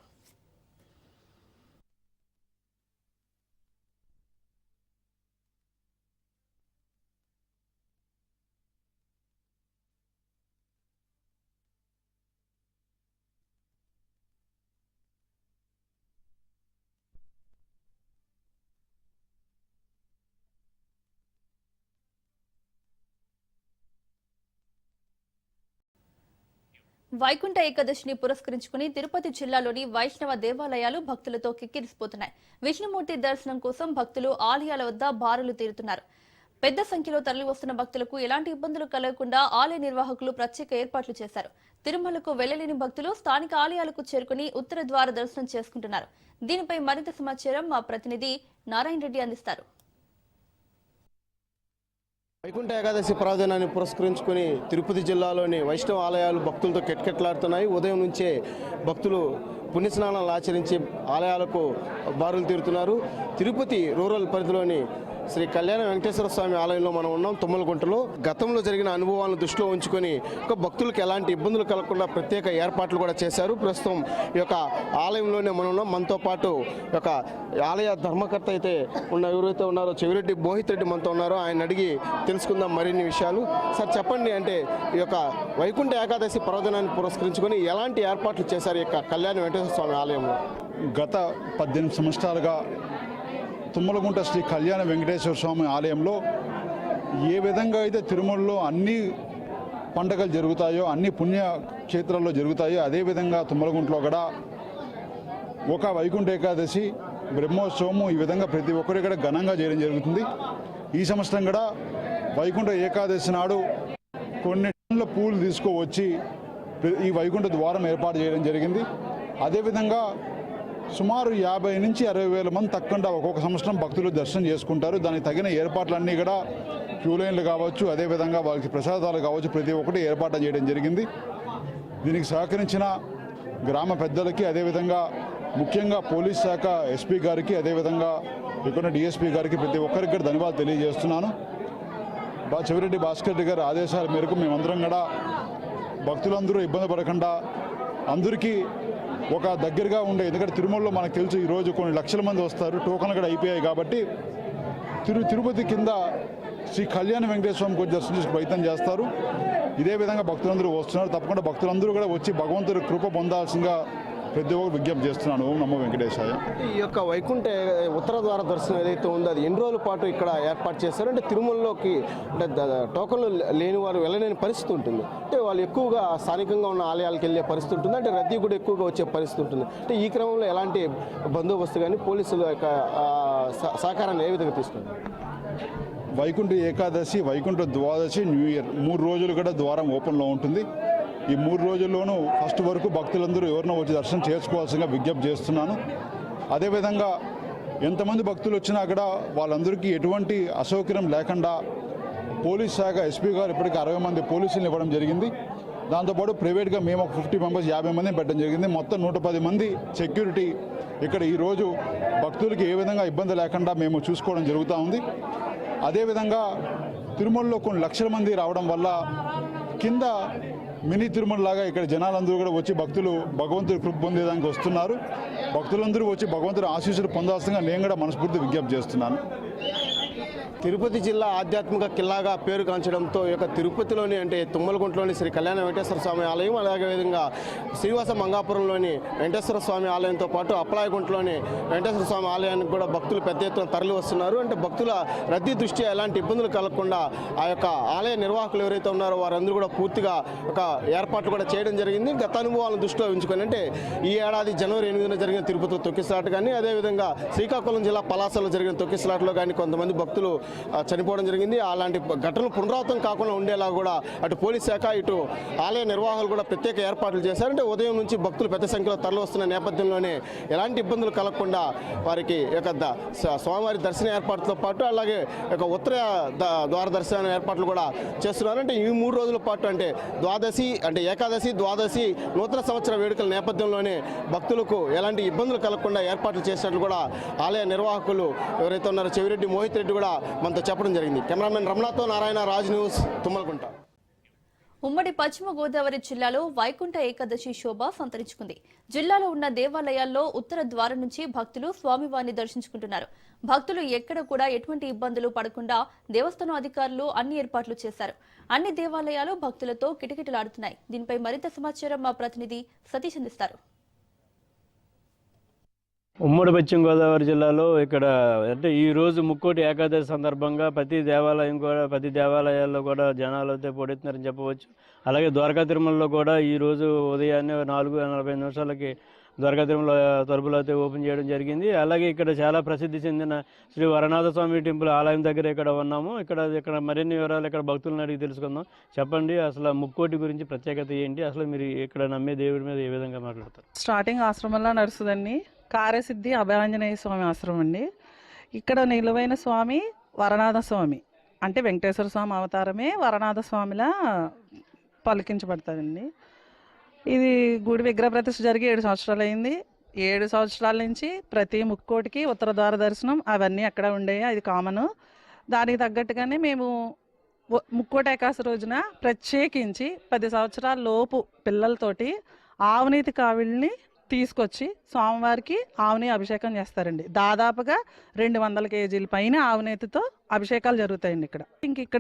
వైకుంఠ ఏకాదశిని పురస్కరించుకుని తిరుపతి జిల్లాలోని వైష్ణవ దేవాలయాలు భక్తులతో కిక్కిరిసిపోతున్నాయి. విష్ణుమూర్తి దర్శనం కోసం భక్తులు ఆలయాల వద్ద బారులు తీరుతున్నారు. పెద్ద సంఖ్యలో తరలివస్తున్న భక్తులకు ఎలాంటి ఇబ్బందులు కలగకుండా ఆలయ నిర్వాహకులు ప్రత్యేక ఏర్పాట్లు చేశారు. తిరుమలకు వెళ్లలేని భక్తులు స్థానిక ఆలయాలకు చేరుకుని ఉత్తర ద్వార దర్శనం చేసుకుంటున్నారు. దీనిపై మరింత సమాచారం మా ప్రతినిధి నారాయణ రెడ్డి అందిస్తారు. వైకుంఠ ఏకాదశి పర్వదినాన్ని పురస్కరించుకుని తిరుపతి జిల్లాలోని వైష్ణవ ఆలయాలు భక్తులతో కెట్కెట్లాడుతున్నాయి. ఉదయం నుంచే భక్తులు పుణ్యస్నానాలు ఆచరించి ఆలయాలకు బారులు తీరుతున్నారు. తిరుపతి రూరల్ పరిధిలోని శ్రీ కళ్యాణ వెంకటేశ్వర స్వామి ఆలయంలో మనం ఉన్నాం. తుమ్మలగుంటలో గతంలో జరిగిన అనుభవాలను దృష్టిలో ఉంచుకొని భక్తులకు ఎలాంటి ఇబ్బందులు కలగకుండా ప్రత్యేక ఏర్పాట్లు కూడా చేశారు. ప్రస్తుతం ఈ యొక్క ఆలయంలోనే మనం ఉన్నాం. మనతో పాటు ఒక ఆలయ ధర్మకర్త అయితే ఎవరైతే ఉన్నారో చెవిరెడ్డి మోహిత్ రెడ్డి మనతో ఉన్నారో ఆయన అడిగి తెలుసుకుందాం మరిన్ని విషయాలు. సార్ చెప్పండి, అంటే ఈ యొక్క వైకుంఠ ఏకాదశి పర్వదినాన్ని పురస్కరించుకొని ఎలాంటి ఏర్పాట్లు చేశారు ఈ యొక్క కళ్యాణ వెంకటేశ్వర స్వామి ఆలయంలో? గత 18 సంవత్సరాలుగా తుమ్మలగుంట శ్రీ కళ్యాణ వెంకటేశ్వర స్వామి ఆలయంలో ఏ విధంగా అయితే తిరుమలలో అన్ని పండుగలు జరుగుతాయో, అన్ని పుణ్యక్షేత్రాల్లో జరుగుతాయో, అదేవిధంగా తుమ్మలగుంటలో కూడా ఒక వైకుంఠ ఏకాదశి బ్రహ్మోత్సవము ఈ విధంగా ప్రతి ఒక్కరు ఇక్కడ ఘనంగా చేయడం జరుగుతుంది. ఈ సంవత్సరం కూడా వైకుంఠ ఏకాదశి నాడు కొన్ని టన్నుల పూలు తీసుకువచ్చి ఈ వైకుంఠ ద్వారం ఏర్పాటు చేయడం జరిగింది. అదేవిధంగా సుమారు 50 నుంచి 60 వేల మంది తక్కువ ఒక్కొక్క సంవత్సరం భక్తులు దర్శనం చేసుకుంటారు. దానికి తగిన ఏర్పాట్లన్నీ కూడా క్యూ లైన్లు కావచ్చు, అదేవిధంగా వాళ్ళకి ప్రసాదాలు కావచ్చు, ప్రతి ఒక్కటి ఏర్పాటు చేయడం జరిగింది. దీనికి సహకరించిన గ్రామ పెద్దలకి, అదేవిధంగా ముఖ్యంగా పోలీస్ శాఖ ఎస్పీ గారికి, అదేవిధంగా ఇక్కడ డిఎస్పీ గారికి ప్రతి ఒక్కరికి కూడా ధన్యవాదాలు తెలియజేస్తున్నాను. చెవిరెడ్డి భాస్కర్ రెడ్డి గారి ఆదేశాల మేరకు మేమందరం కూడా భక్తులందరూ ఇబ్బంది పడకుండా అందరికీ ఒక దగ్గరగా ఉండే, ఎందుకంటే తిరుమలలో మనకు తెలుసు ఈరోజు కొన్ని లక్షల మంది వస్తారు, టోకన్లు కూడా అయిపోయాయి కాబట్టి తిరుపతి కింద శ్రీ కళ్యాణ వెంకటేశ్వర స్వామికి వచ్చి దర్శనం చేసే ప్రయత్నం చేస్తారు. ఇదే విధంగా భక్తులందరూ వస్తున్నారు. తప్పకుండా భక్తులందరూ కూడా వచ్చి భగవంతుడి కృప పొందాల్సిందిగా ప్రతి ఒక్కరు విజ్ఞప్తి చేస్తున్నాను. ఓం నమో వెంకటేశాయ. ఈ యొక్క వైకుంఠ ఉత్తర ద్వార దర్శనం ఏదైతే ఉందో అది ఎన్ని రోజుల పాటు ఇక్కడ ఏర్పాటు చేస్తారు? అంటే తిరుమలలోకి అంటే టోకన్లు లేని వారు వెళ్ళలేని పరిస్థితి ఉంటుంది. అంటే వాళ్ళు ఎక్కువగా స్థానికంగా ఉన్న ఆలయాలకు వెళ్ళే పరిస్థితి ఉంటుంది. అంటే రద్దీ కూడా ఎక్కువగా వచ్చే పరిస్థితి ఉంటుంది. అంటే ఈ క్రమంలో ఎలాంటి బందోబస్తు కానీ పోలీసుల యొక్క సహకారాన్ని ఏ విధంగా తీసుకుంటారు? వైకుంఠ ఏకాదశి, వైకుంఠ ద్వాదశి, న్యూ ఇయర్ 3 రోజులు కూడా ద్వారం ఓపెన్లో ఉంటుంది. ఈ 3 రోజుల్లోనూ ఫస్ట్ వరకు భక్తులందరూ ఎవరినో వచ్చి దర్శనం చేసుకోవాల్సిందిగా విజ్ఞప్తి చేస్తున్నాను. అదేవిధంగా ఎంతమంది భక్తులు వచ్చినా కూడా వాళ్ళందరికీ ఎటువంటి అసౌకర్యం లేకుండా పోలీస్ శాఖ ఎస్పీ గారు ఇప్పటికీ 60 మంది పోలీసులను ఇవ్వడం జరిగింది. దాంతోపాటు ప్రైవేట్గా మేము ఒక 50 మెంబర్స్ 50 మందిని పెట్టడం జరిగింది. మొత్తం 110 మంది సెక్యూరిటీ ఇక్కడ ఈరోజు భక్తులకి ఏ విధంగా ఇబ్బంది లేకుండా మేము చూసుకోవడం జరుగుతూ ఉంది. అదేవిధంగా తిరుమలలో కొన్ని లక్షల మంది రావడం వల్ల కింద మినీ తిరుమల లాగా ఇక్కడ జనాలందరూ కూడా వచ్చి భక్తులు భగవంతుడి కృప పొందేదానికి వస్తున్నారు. భక్తులందరూ వచ్చి భగవంతుడి ఆశీస్సులు పొందాల్సిందిగా నేను కూడా మనస్ఫూర్తి విజ్ఞప్తి చేస్తున్నాను. తిరుపతి జిల్లా ఆధ్యాత్మిక కిల్లాగా పేరు కాంచడంతో ఈ యొక్క తిరుపతిలోని అంటే తుమ్మలగుంటలోని శ్రీ కళ్యాణ వెంకటేశ్వర స్వామి ఆలయం, అలాగే విధంగా శ్రీవాస మంగాపురంలోని వెంకటేశ్వర స్వామి ఆలయంతో పాటు అప్పలాయగుంటలోని వెంకటేశ్వర స్వామి ఆలయానికి కూడా భక్తులు పెద్ద ఎత్తున తరలి వస్తున్నారు. అంటే భక్తుల రద్దీ దృష్ట్యా ఎలాంటి ఇబ్బందులు కలగకుండా ఆ యొక్క ఆలయ నిర్వాహకులు ఎవరైతే ఉన్నారో వారందరూ కూడా పూర్తిగా ఒక ఏర్పాట్లు కూడా చేయడం జరిగింది. గత అనుభవాలను దృష్టిలో ఉంచుకొని అంటే ఈ ఏడాది జనవరి 8న జరిగిన తిరుపతిలో తొక్కిసలాట కానీ, అదేవిధంగా శ్రీకాకుళం జిల్లా పలాసలో జరిగిన తొక్కిసలాటలో కానీ కొంతమంది భక్తులు చనిపోవడం జరిగింది. అలాంటి ఘటనలు పునరావృతం కాకుండా ఉండేలా కూడా అటు పోలీస్ శాఖ ఇటు ఆలయ నిర్వాహకులు కూడా ప్రత్యేక ఏర్పాట్లు చేశారంటే ఉదయం నుంచి భక్తులు పెద్ద సంఖ్యలో తరలివస్తున్న నేపథ్యంలోనే ఎలాంటి ఇబ్బందులు కలగకుండా వారికి స్వామివారి దర్శన ఏర్పాట్లతో పాటు అలాగే ఉత్తర ద్వార దర్శన ఏర్పాట్లు కూడా చేస్తున్నారు. అంటే ఈ 3 రోజుల పాటు అంటే ఏకాదశి, ద్వాదశి, నూతన సంవత్సర వేడుకల నేపథ్యంలోనే భక్తులకు ఎలాంటి ఇబ్బందులు కలగకుండా ఏర్పాట్లు చేసినట్లు కూడా ఆలయ నిర్వాహకులు ఎవరైతే ఉన్నారో చెవిరెడ్డి మోహిత్ రెడ్డి కూడా మనతో చెప్పడం జరిగింది. కెమెరామెన్ రమణతో నారాయణ, రాజ్ న్యూస్, తుమ్మలగుంట. ఉమ్మడి పశ్చిమ గోదావరి జిల్లాలో వైకుంఠ ఏకాదశి శోభ సంతరించుకుంది. జిల్లాలో ఉన్న దేవాలయాల్లో ఉత్తర ద్వారం నుంచి భక్తులు స్వామివారిని దర్శించుకుంటున్నారు. భక్తులు ఎక్కడ కూడా ఎటువంటి ఇబ్బందులు పడకుండా దేవస్థానం అధికారులు అన్ని ఏర్పాట్లు చేశారు. అన్ని దేవాలయాలు భక్తులతో కిటకిటలాడుతున్నాయి. దీనిపై మరింత సమాచారం మా ప్రతినిధి సతీష్ అందిస్తారు. ఉమ్మడి పశ్చిమ గోదావరి జిల్లాలో ఇక్కడ అంటే ఈ రోజు ముక్కోటి ఏకాదశి సందర్భంగా ప్రతి దేవాలయాల్లో కూడా జనాలు అయితే పోటెత్తున్నారని చెప్పవచ్చు. అలాగే ద్వారకా తిరుమలలో కూడా ఈ రోజు ఉదయాన్నే 4:45 ద్వారకా తిరుమల తలుపులు అయితే ఓపెన్ చేయడం జరిగింది. అలాగే ఇక్కడ చాలా ప్రసిద్ధి చెందిన శ్రీ వరనాథ స్వామి టెంపుల్ ఆలయం దగ్గర ఇక్కడ ఉన్నాము. ఇక్కడ మరిన్ని వివరాలు ఇక్కడ భక్తులను అడిగి తెలుసుకుందాం. చెప్పండి, అసలు ముక్కోటి గురించి ప్రత్యేకత ఏంటి? అసలు మీరు ఇక్కడ నమ్మే దేవుడి మీద ఏ విధంగా మాట్లాడతారు? స్టార్టింగ్ ఆశ్రమంలో నడుస్తుందండి. కార్యసిద్ధి అభయాంజనేయ స్వామి ఆశ్రమం అండి. ఇక్కడ నిలువైన స్వామి వరనాథ స్వామి, అంటే వెంకటేశ్వర స్వామి అవతారమే వరనాథ స్వామిలా పలికించబడతారండి. ఇది గుడి విగ్రహ ప్రతిష్ఠ జరిగి 7 సంవత్సరాలు అయింది. 7 సంవత్సరాల నుంచి ప్రతి ముక్కోటికి ఉత్తర ద్వార దర్శనం అవన్నీ అక్కడ ఉండేవి, అది కామన్. దానికి తగ్గట్టుగానే మేము ముక్కోటి ఏకాదశి రోజున ప్రత్యేకించి 10 సంవత్సరాల లోపు పిల్లలతోటి ఆవునీతి కావిళ్ళని తీసుకొచ్చి స్వామివారికి ఆవుని అభిషేకం చేస్తారండి. దాదాపుగా 200 కేజీల పైన ఆవునేతితో అభిషేకాలు జరుగుతాయండి ఇక్కడ.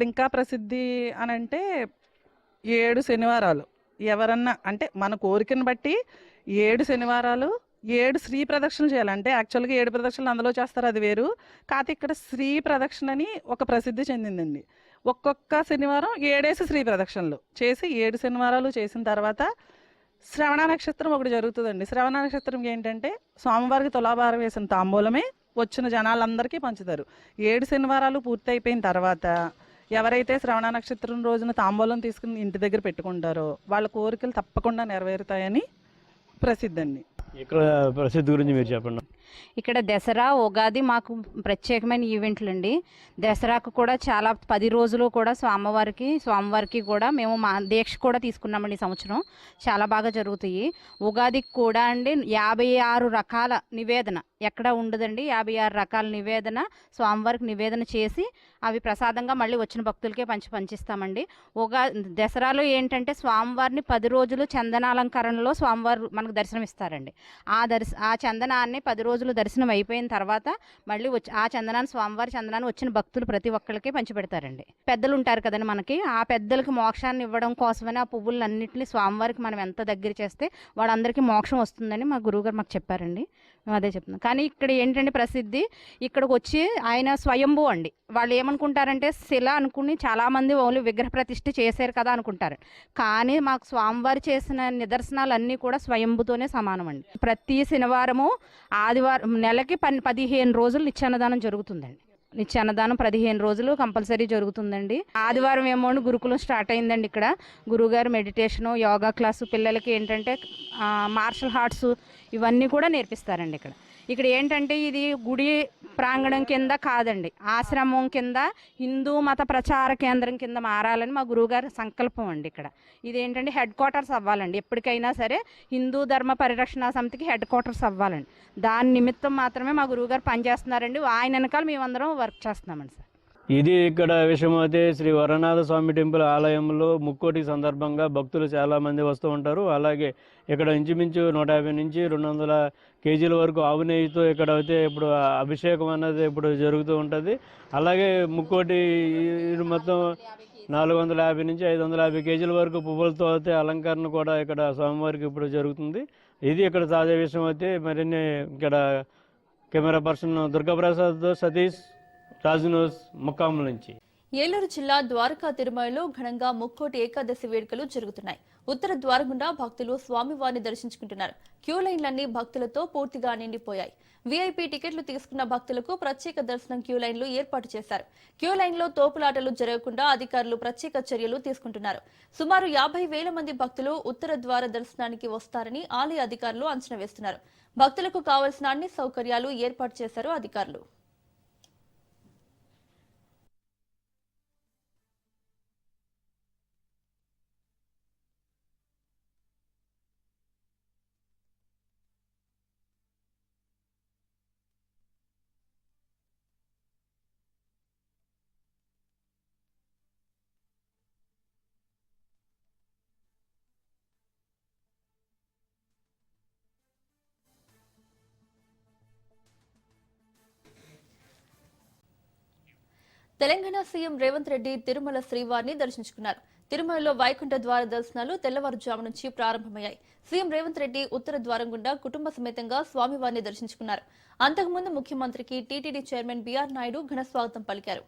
ఇంకా ప్రసిద్ధి అని అంటే 7 శనివారాలు ఎవరన్నా అంటే మన కోరికను బట్టి 7 శనివారాలు 7 శ్రీ ప్రదక్షిణలు చేయాలి. అంటే యాక్చువల్గా 7 ప్రదక్షిణలు అందులో చేస్తారు, అది వేరు. కాకపోతే ఇక్కడ శ్రీ ప్రదక్షిణ అని ఒక ప్రసిద్ధి చెందిందండి. ఒక్కొక్క శనివారం 7 శ్రీ ప్రదక్షిణలు చేసి 7 శనివారాలు చేసిన తర్వాత శ్రవణ నక్షత్రం ఒకటి జరుగుతుందండి. శ్రవణ నక్షత్రం ఏంటంటే స్వామివారికి తులాభారం వేసిన తాంబూలమే వచ్చిన జనాలందరికీ పంచుతారు. 7 శనివారాలు పూర్తి అయిపోయిన తర్వాత ఎవరైతే శ్రవణ నక్షత్రం రోజున తాంబూలం తీసుకుని ఇంటి దగ్గర పెట్టుకుంటారో వాళ్ళ కోరికలు తప్పకుండా నెరవేరుతాయని ప్రసిద్ధండి. ఇక్కడ ప్రసిద్ధి గురించి మీరు చెప్పండి. ఇక్కడ దసరా, ఉగాది మాకు ప్రత్యేకమైన ఈవెంట్లు అండి. దసరాకు కూడా చాలా 10 రోజులు కూడా స్వామివారికి కూడా మేము మా దీక్ష కూడా తీసుకున్నామండి. ఈ సంవత్సరం చాలా బాగా జరుగుతాయి. ఉగాదికి కూడా అండి 56 రకాల నివేదన ఎక్కడ ఉండదండి. 56 రకాల నివేదన స్వామివారికి నివేదన చేసి అవి ప్రసాదంగా మళ్ళీ వచ్చిన భక్తులకే పంచిస్తామండి. దసరాలో ఏంటంటే స్వామివారిని 10 రోజులు చందనాలంకరణలో స్వామివారు మనకు దర్శనం ఇస్తారండి. ఆ చందనాన్ని 10 రోజులు దర్శనం అయిపోయిన తర్వాత మళ్ళీ ఆ స్వామివారి చందనాన్ని వచ్చిన భక్తులు ప్రతి ఒక్కరికి పంచిపెడతారండి. పెద్దలు ఉంటారు కదండి మనకి, ఆ పెద్దలకి మోక్షాన్ని ఇవ్వడం కోసమని ఆ పువ్వులన్నింటినీ స్వామివారికి మనం ఎంత దగ్గర చేస్తే వాళ్ళందరికీ మోక్షం వస్తుందని మా గురువుగారు మాకు చెప్పారండి. మేము అదే చెప్తున్నాం. కానీ ఇక్కడ ఏంటంటే ప్రసిద్ధి, ఇక్కడికి వచ్చి ఆయన స్వయంభూ అండి. వాళ్ళు ఏమనుకుంటారంటే శిల అనుకుని చాలామంది ఓన్లీ విగ్రహ ప్రతిష్ఠ చేశారు కదా అనుకుంటారు. కానీ మాకు స్వామివారు చేసిన నిదర్శనాలు అన్నీ కూడా స్వయంభుతోనే సమానం అండి. ప్రతి శనివారము ఆదివారం నెలకి 15 రోజులు నిత్యాన్నదానం జరుగుతుందండి. నిత్యాన్నదానం 15 రోజులు కంపల్సరీ జరుగుతుందండి. ఆదివారం ఏమో గురుకులం స్టార్ట్ అయిందండి. ఇక్కడ గురువుగారు మెడిటేషను, యోగా క్లాసు, పిల్లలకి ఏంటంటే మార్షల్ ఆర్ట్స్ ఇవన్నీ కూడా నేర్పిస్తారండి. ఇక్కడ ఏంటంటే ఇది గుడి ప్రాంగణం కింద కాదండి, ఆశ్రమం కింద హిందూ మత ప్రచార కేంద్రం కింద మారాలని మా గురువుగారి సంకల్పం అండి. ఇదేంటంటే హెడ్ క్వార్టర్స్ అవ్వాలండి. ఎప్పటికైనా సరే హిందూ ధర్మ పరిరక్షణ సమితికి హెడ్ క్వార్టర్స్ అవ్వాలండి. దాని నిమిత్తం మాత్రమే మా గురువుగారు పనిచేస్తున్నారండి. ఆయన వెనకాల మేమందరం వర్క్ చేస్తున్నామండి సార్. ఇది ఇక్కడ విషయం అయితే శ్రీ వరనాథ స్వామి టెంపుల్ ఆలయంలో ముక్కోటి సందర్భంగా భక్తులు చాలామంది వస్తూ ఉంటారు. అలాగే ఇక్కడ ఇంచుమించు 150 నుంచి 200 కేజీల వరకు ఆవు నెయ్యితో ఇక్కడ అయితే ఇప్పుడు అభిషేకం అన్నది ఇప్పుడు జరుగుతూ ఉంటుంది. అలాగే ముక్కోటి మొత్తం 450 నుంచి 550 కేజీల వరకు పువ్వులతో అయితే అలంకరణ కూడా ఇక్కడ స్వామివారికి ఇప్పుడు జరుగుతుంది. ఇది ఇక్కడ తాజా విషయం అయితే. మరిన్ని ఇక్కడ కెమెరా పర్సన్ దుర్గాప్రసాద్, సతీష్, రాజు న్యూస్, ముక్కాముల నుంచి. ఏలూరు జిల్లా ద్వారకా తిరుమలలో ఘనంగా ముక్కోటి ఏకాదశి వేడుకలు జరుగుతున్నాయి. ఉత్తర ద్వారం గుండా భక్తులు స్వామివారిని దర్శించుకుంటున్నారు. క్యూ లైన్లన్నీ భక్తులతో పూర్తిగా నిండిపోయాయి. వీఐపీ టికెట్లు తీసుకున్న భక్తులకు ప్రత్యేక దర్శనం క్యూ లైన్లు ఏర్పాటు చేశారు. క్యూ లైన్లో తోపులాటలు జరగకుండా అధికారులు ప్రత్యేక చర్యలు తీసుకుంటున్నారు. సుమారు 50,000 మంది భక్తులు ఉత్తర ద్వార దర్శనానికి వస్తారని ఆలయ అధికారులు అంచనా వేస్తున్నారు. భక్తులకు కావలసిన అన్ని సౌకర్యాలు ఏర్పాటు చేశారు అధికారులు. తెలంగాణ సీఎం రేవంత్ రెడ్డి తిరుమల శ్రీవారిని దర్శించుకున్నారు. తిరుమలలో వైకుంఠ ద్వార దర్శనాలు తెల్లవారుజాము నుంచి ప్రారంభమయ్యాయి. సీఎం రేవంత్ రెడ్డి ఉత్తర ద్వారం గుండా కుటుంబ సమేతంగా స్వామివారిని దర్శించుకున్నారు. అంతకుముందు ముఖ్యమంత్రికి టీటీడీ చైర్మన్ బీఆర్ నాయుడు ఘన స్వాగతం పలికారు.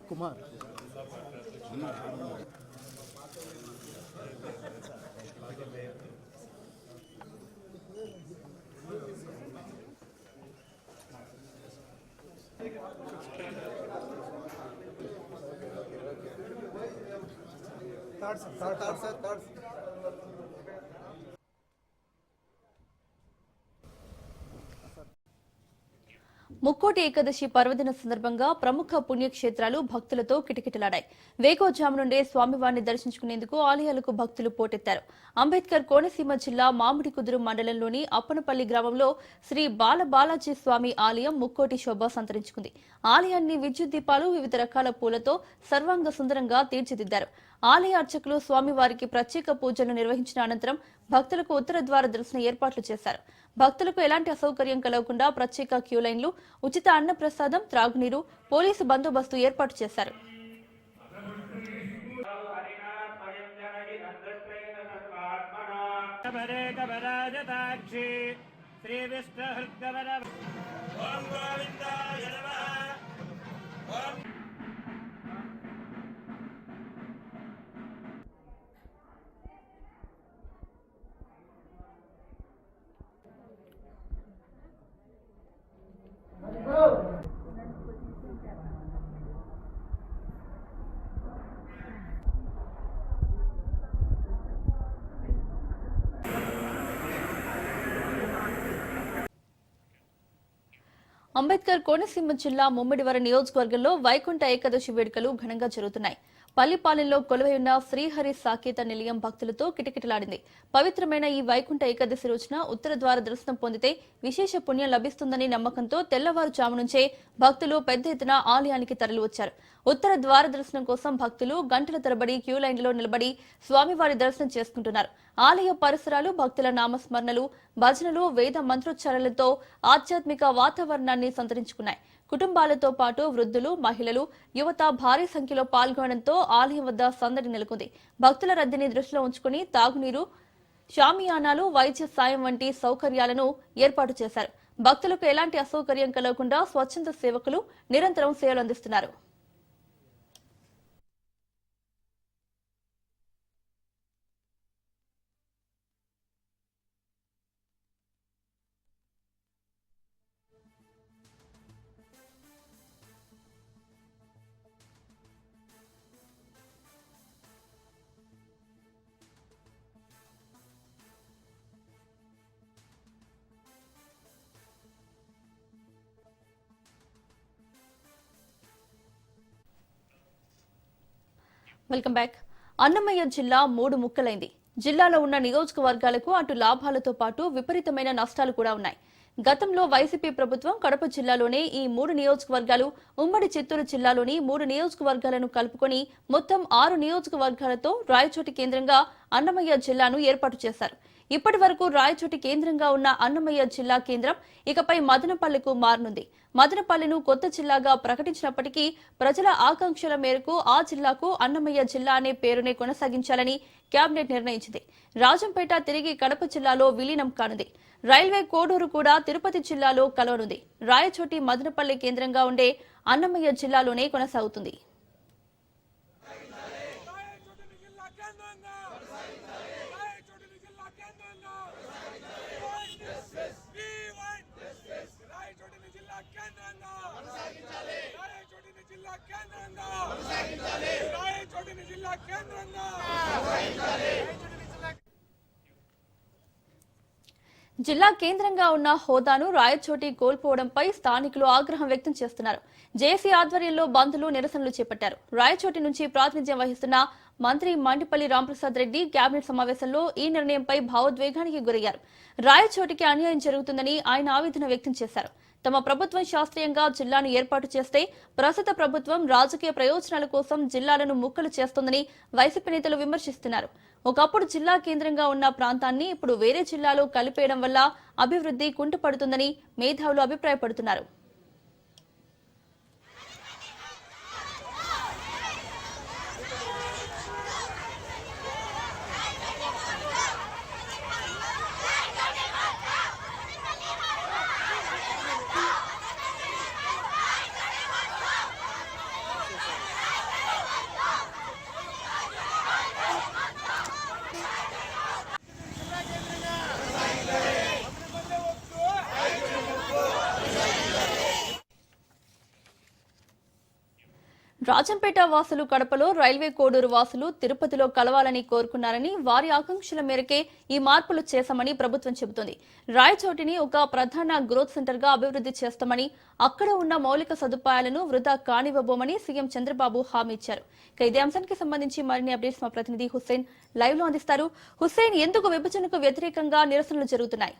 కుమార్ ముక్కోటి ఏకాదశి పర్వదిన సందర్భంగా ప్రముఖ పుణ్యక్షేత్రాలు భక్తులతో కిటకిటలాడాయి. వేకోజాము నుండే స్వామివారిని దర్శించుకునేందుకు ఆలయాలకు భక్తులు పోటెత్తారు. అంబేద్కర్ కోనసీమ జిల్లా మామిడికుదురు మండలంలోని అప్పనపల్లి గ్రామంలో శ్రీ బాలబాలాజీ స్వామి ఆలయం ముక్కోటి శోభ సంతరించుకుంది. ఆలయాన్ని విద్యుత్ దీపాలు, వివిధ రకాల పూలతో సర్వాంగ సుందరంగా తీర్చిదిద్దారు. ఆలయ అర్చకులు స్వామివారికి ప్రత్యేక పూజలు నిర్వహించిన అనంతరం భక్తులకు ఉత్తర ద్వార దర్శన ఏర్పాట్లు చేశారు. భక్తులకు ఎలాంటి అసౌకర్యం కలగకుండా ప్రత్యేక క్యూ లైన్లు, ఉచిత అన్నప్రసాదం, త్రాగునీరు, పోలీసు బందోబస్తు ఏర్పాటు చేశారు. అంబేద్కర్ కోనసీమ జిల్లా ముమ్మిడివరం నియోజకవర్గంలో వైకుంఠ ఏకాదశి వేడుకలు ఘనంగా జరుగుతున్నాయి. పల్లిపాలెంలో కొలువై ఉన్న శ్రీహరి సాకేత నిలయం భక్తులతో కిటకిటలాడింది. పవిత్రమైన ఈ వైకుంఠ ఏకాదశి రోజున ఉత్తర ద్వార దర్శనం పొందితే విశేష పుణ్యం లభిస్తుందని నమ్మకంతో తెల్లవారుజాము నుంచే భక్తులు పెద్ద ఎత్తున ఆలయానికి తరలివచ్చారు. ఉత్తర ద్వార దర్శనం కోసం భక్తులు గంటల తరబడి క్యూ లైన్లో నిలబడి స్వామివారి దర్శనం చేసుకుంటున్నారు. ఆలయ పరిసరాలు భక్తుల నామస్మరణలు, భజనలు, వేద మంత్రోచ్చారాలతో ఆధ్యాత్మిక వాతావరణాన్ని సంతరించుకున్నాయి. కుటుంబాలతో పాటు వృద్ధులు, మహిళలు, యువత భారీ సంఖ్యలో పాల్గొనడంతో ఆలయం వద్ద సందడి నెలకొంది. భక్తుల రద్దీని దృష్టిలో ఉంచుకుని తాగునీరు, షామియానాలు, వైద్య సాయం వంటి సౌకర్యాలను ఏర్పాటు చేశారు. భక్తులకు ఎలాంటి అసౌకర్యం కలగకుండా స్వచ్ఛంద సేవకులు నిరంతరం సేవలు అందిస్తున్నారు. Welcome back. అన్నమయ్య జిల్లా 3 ముక్కలైంది. జిల్లాలో ఉన్న నియోజకవర్గాలకు అటు లాభాలతో పాటు విపరీతమైన నష్టాలు కూడా ఉన్నాయి. గతంలో వైసీపీ ప్రభుత్వం కడప జిల్లాలోనే ఈ 3 నియోజకవర్గాలు, ఉమ్మడి చిత్తూరు జిల్లాలోని 3 నియోజకవర్గాలను కలుపుకొని మొత్తం 6 నియోజకవర్గాలతో రాయచోటి కేంద్రంగా అన్నమయ్య జిల్లాను ఏర్పాటు చేశారు. ఇప్పటి వరకు రాయచోటి కేంద్రంగా ఉన్న అన్నమయ్య జిల్లా కేంద్రం ఇకపై మదనపల్లెకు మారనుంది. మదనపల్లెను కొత్త జిల్లాగా ప్రకటించినప్పటికీ ప్రజల ఆకాంక్షల మేరకు ఆ జిల్లాకు అన్నమయ్య జిల్లా అనే పేరునే కొనసాగించాలని కేబినెట్ నిర్ణయించింది. రాజంపేట తిరిగి కడప జిల్లాలో విలీనం కానుంది. రైల్వే కోడూరు కూడా తిరుపతి జిల్లాలో కలవనుంది. రాయచోటి మదనపల్లె కేంద్రంగా ఉండే అన్నమయ్య జిల్లాలోనే కొనసాగుతుంది. జిల్లా కేంద్రంగా ఉన్న హోదాను రాయచోటి కోల్పోవడంపై స్థానికులు ఆగ్రహం వ్యక్తం చేస్తున్నారు. జేఏసీ ఆధ్వర్యంలో బంద్లు, నిరసనలు చేపట్టారు. రాయచోటి నుంచి ప్రాతినిధ్యం వహిస్తున్న మంత్రి మండిపల్లి రాంప్రసాద్ రెడ్డి కేబినెట్ సమావేశంలో ఈ నిర్ణయంపై భావోద్వేగానికి గురయ్యారు. రాయచోటికి అన్యాయం జరుగుతుందని ఆయన ఆవేదన వ్యక్తం చేశారు. తమ ప్రభుత్వం శాస్త్రీయంగా జిల్లాను ఏర్పాటు చేస్తే ప్రస్తుత ప్రభుత్వం రాజకీయ ప్రయోజనాల కోసం జిల్లాలను ముక్కలు చేస్తోందని వైసీపీ నేతలు విమర్శిస్తున్నారు. ఒకప్పుడు జిల్లా కేంద్రంగా ఉన్న ప్రాంతాన్ని ఇప్పుడు వేరే జిల్లాలో కలిపేయడం వల్ల అభివృద్ధి కుంటుపడుతుందని మేధావులు అభిప్రాయపడుతున్నారు. రాజంపేట వాసులు కడపలో, రైల్వే కోడూరు వాసులు తిరుపతిలో కలవాలని కోరుకున్నారని, వారి ఆకాంక్షల మేరకే ఈ మార్పులు చేశామని ప్రభుత్వం చెబుతోంది. రాయచోటిని ఒక ప్రధాన గ్రోత్ సెంటర్ గా అభివృద్ధి చేస్తామని, అక్కడ ఉన్న మౌలిక సదుపాయాలను వృధా కానివ్వబోమని సీఎం చంద్రబాబు హామీ ఇచ్చారు. ఇదే అంశానికి సంబంధించి మరిన్ని అప్డేట్స్ మా ప్రతినిధి హుస్సేన్ లైవ్ లో అందిస్తారు. హుస్సేన్, ఎందుకు విభజనకు వ్యతిరేకంగా నిరసనలు జరుగుతున్నాయి?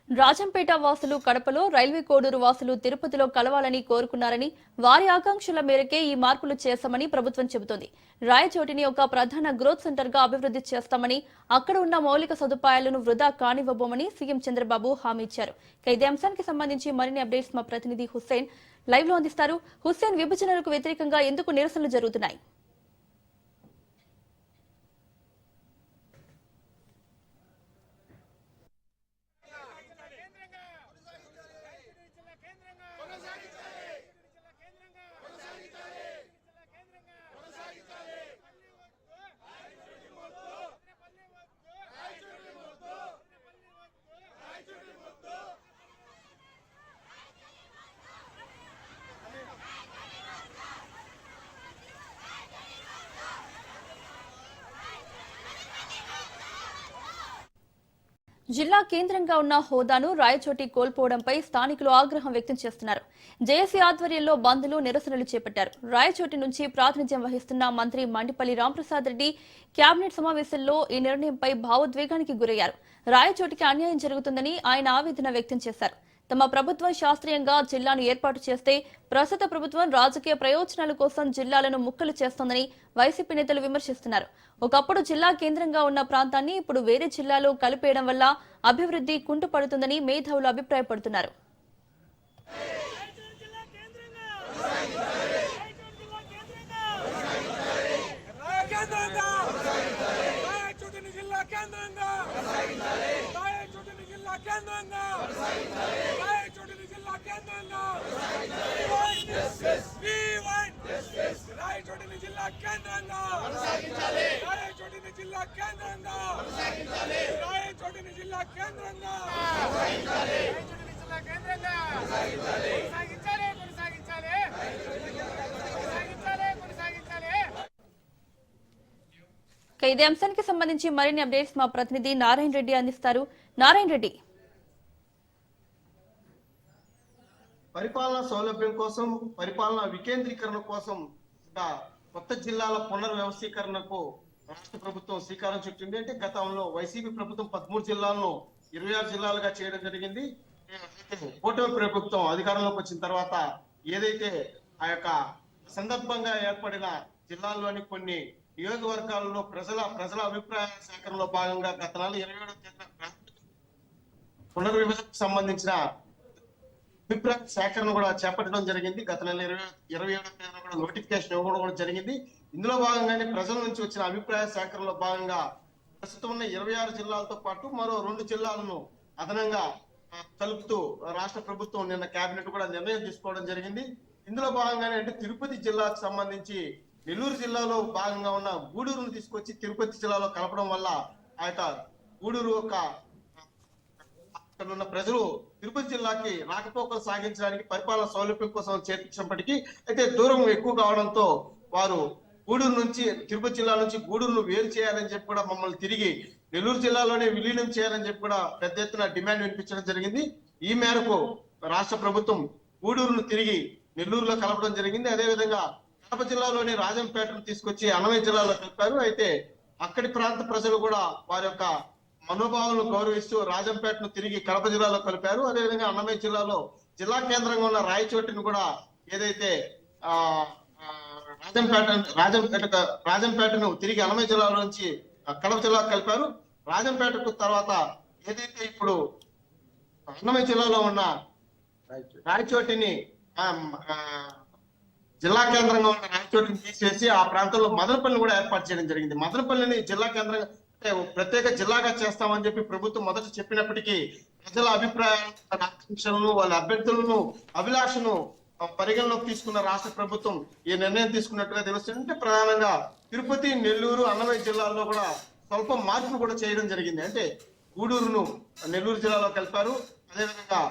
రాజంపేట వాసులు కడపలో, రైల్వే కోడూరు వాసులు తిరుపతిలో కలవాలని కోరుకున్నారని, వారి ఆకాంక్షల మేరకే ఈ మార్పులు చేస్తామని ప్రభుత్వం చెబుతోంది. రాయచోటిని ఒక ప్రధాన గ్రోత్ సెంటర్ గా అభివృద్ధి చేస్తామని, అక్కడ ఉన్న మౌలిక సదుపాయాలను వృధా కానివ్వబోమని సీఎం చంద్రబాబు హామీ ఇచ్చారు. ఇదే అంశానికి సంబంధించి మరిన్ని అప్డేట్స్ మా ప్రతినిధి హుస్సేన్ లైవ్ లో అందిస్తారు. హుస్సేన్, విభజనలకు వ్యతిరేకంగా ఎందుకు నిరసనలు జరుగుతున్నాయి? జిల్లా కేంద్రంగా ఉన్న హోదాను రాయచోటి కోల్పోవడంపై స్థానికులు ఆగ్రహం వ్యక్తం చేస్తున్నారు. జేఏసీ ఆధ్వర్యంలో బంద్లు, నిరసనలు చేపట్టారు. రాయచోటి నుంచి ప్రాతినిధ్యం వహిస్తున్న మంత్రి మండిపల్లి రాంప్రసాద్ రెడ్డి కేబినెట్ సమావేశంలో ఈ నిర్ణయంపై భావోద్వేగానికి గురయ్యారు. రాయచోటికి అన్యాయం జరుగుతుందని ఆయన ఆవేదన వ్యక్తం చేశారు. తమ ప్రభుత్వం శాస్త్రీయంగా జిల్లాను ఏర్పాటు చేస్తే ప్రస్తుత ప్రభుత్వం రాజకీయ ప్రయోజనాల కోసం జిల్లాలను ముక్కలు చేస్తోందని వైసీపీ నేతలు విమర్శిస్తున్నారు. ఒకప్పుడు జిల్లా కేంద్రంగా ఉన్న ప్రాంతాన్ని ఇప్పుడు వేరే జిల్లాలో కలిపేయడం వల్ల అభివృద్ధి కుంటుపడుతుందని మేధావులు అభిప్రాయపడుతున్నారు. ఇదే అంశానికి సంబంధించి మరిన్ని అప్డేట్స్ మా ప్రతినిధి నారాయణ రెడ్డి అందిస్తారు. నారాయణ రెడ్డి, పరిపాలనా సౌలభ్యం కోసం, పరిపాలనా వికేంద్రీకరణ కోసం కొత్త జిల్లాల పునర్వ్యవస్థీకరణకు రాష్ట్ర ప్రభుత్వం శ్రీకారం చుట్టింది. అంటే గతంలో వైసీపీ ప్రభుత్వం 13 జిల్లాలను 26 జిల్లాలుగా చేయడం జరిగింది. కూటమి ప్రభుత్వం అధికారంలోకి వచ్చిన తర్వాత ఏదైతే ఆ యొక్క సందర్భంగా ఏర్పడిన జిల్లాల్లోని కొన్ని నియోజకవర్గాలలో ప్రజల అభిప్రాయ సేకరణలో భాగంగా గత నెల 27వ తేదీన పునర్విభజనకు సంబంధించిన అభిప్రాయ సేకరణ కూడా చేపట్టడం జరిగింది. గత నెల 27వ తేదీన కూడా నోటిఫికేషన్ ఇవ్వడం కూడా జరిగింది. ఇందులో భాగంగానే ప్రజల నుంచి వచ్చిన అభిప్రాయ సేకరణలో భాగంగా ప్రస్తుతం ఉన్న 26 జిల్లాలతో పాటు మరో 2 జిల్లాలను అదనంగా కలుపుతూ రాష్ట్ర ప్రభుత్వం నిన్న కేబినెట్ కూడా నిర్ణయం తీసుకోవడం జరిగింది. ఇందులో భాగంగానే అంటే తిరుపతి జిల్లాకు సంబంధించి నెల్లూరు జిల్లాలో భాగంగా ఉన్న గూడూరును తీసుకొచ్చి తిరుపతి జిల్లాలో కలపడం వల్ల ఆ యొక్క గూడూరు యొక్క అక్కడ ఉన్న ప్రజలు తిరుపతి జిల్లాకి రాకపోకలు సాగించడానికి పరిపాలన సౌలభ్యం కోసం చేర్పించినప్పటికీ అయితే దూరం ఎక్కువ కావడంతో వారు గూడూరు నుంచి తిరుపతి జిల్లా నుంచి గూడూరును వేరు చేయాలని చెప్పి కూడా మమ్మల్ని తిరిగి నెల్లూరు జిల్లాలోనే విలీనం చేయాలని చెప్పి కూడా పెద్ద ఎత్తున డిమాండ్ వినిపించడం జరిగింది. ఈ మేరకు రాష్ట్ర ప్రభుత్వం గూడూరును తిరిగి నెల్లూరులో కలపడం జరిగింది. అదేవిధంగా కడప జిల్లాలోని రాజంపేటను తీసుకొచ్చి అన్నమయ్య జిల్లాలో కలిపారు. అయితే అక్కడి ప్రాంత ప్రజలు కూడా వారి యొక్క మనోభావాలను గౌరవిస్తూ రాజంపేటను తిరిగి కడప జిల్లాలో కలిపారు. అదేవిధంగా అన్నమయ్య జిల్లాలో జిల్లా కేంద్రంగా ఉన్న రాయచోటిని కూడా ఏదైతే రాజంపేటను తిరిగి అన్నమయ్య జిల్లాలో నుంచి కడప జిల్లాకు కలిపారు. రాజంపేటకు తర్వాత ఏదైతే ఇప్పుడు అన్నమయ్య జిల్లాలో ఉన్న రాయచోటిని జిల్లా కేంద్రంగా ఉన్న రాయచోటిని తీసేసి ఆ ప్రాంతంలో మదనపల్లిని కూడా ఏర్పాటు చేయడం జరిగింది. మదనపల్లిని జిల్లా కేంద్రంగా ప్రత్యేక జిల్లాగా చేస్తామని చెప్పి ప్రభుత్వం మొదట చెప్పినప్పటికీ ప్రజల అభిప్రాయాలను, ఆకాంక్షలను, వాళ్ళ అభ్యర్థులను, అభిలాషను పరిగణలోకి తీసుకున్న రాష్ట్ర ప్రభుత్వం ఈ నిర్ణయం తీసుకున్నట్టుగా తెలుస్తుంది. అంటే ప్రధానంగా తిరుపతి, నెల్లూరు, అన్నమయ్య జిల్లాల్లో కూడా స్వల్ప మార్పులు కూడా చేయడం జరిగింది. అంటే గూడూరును నెల్లూరు జిల్లాలో కలిపారు. అదేవిధంగా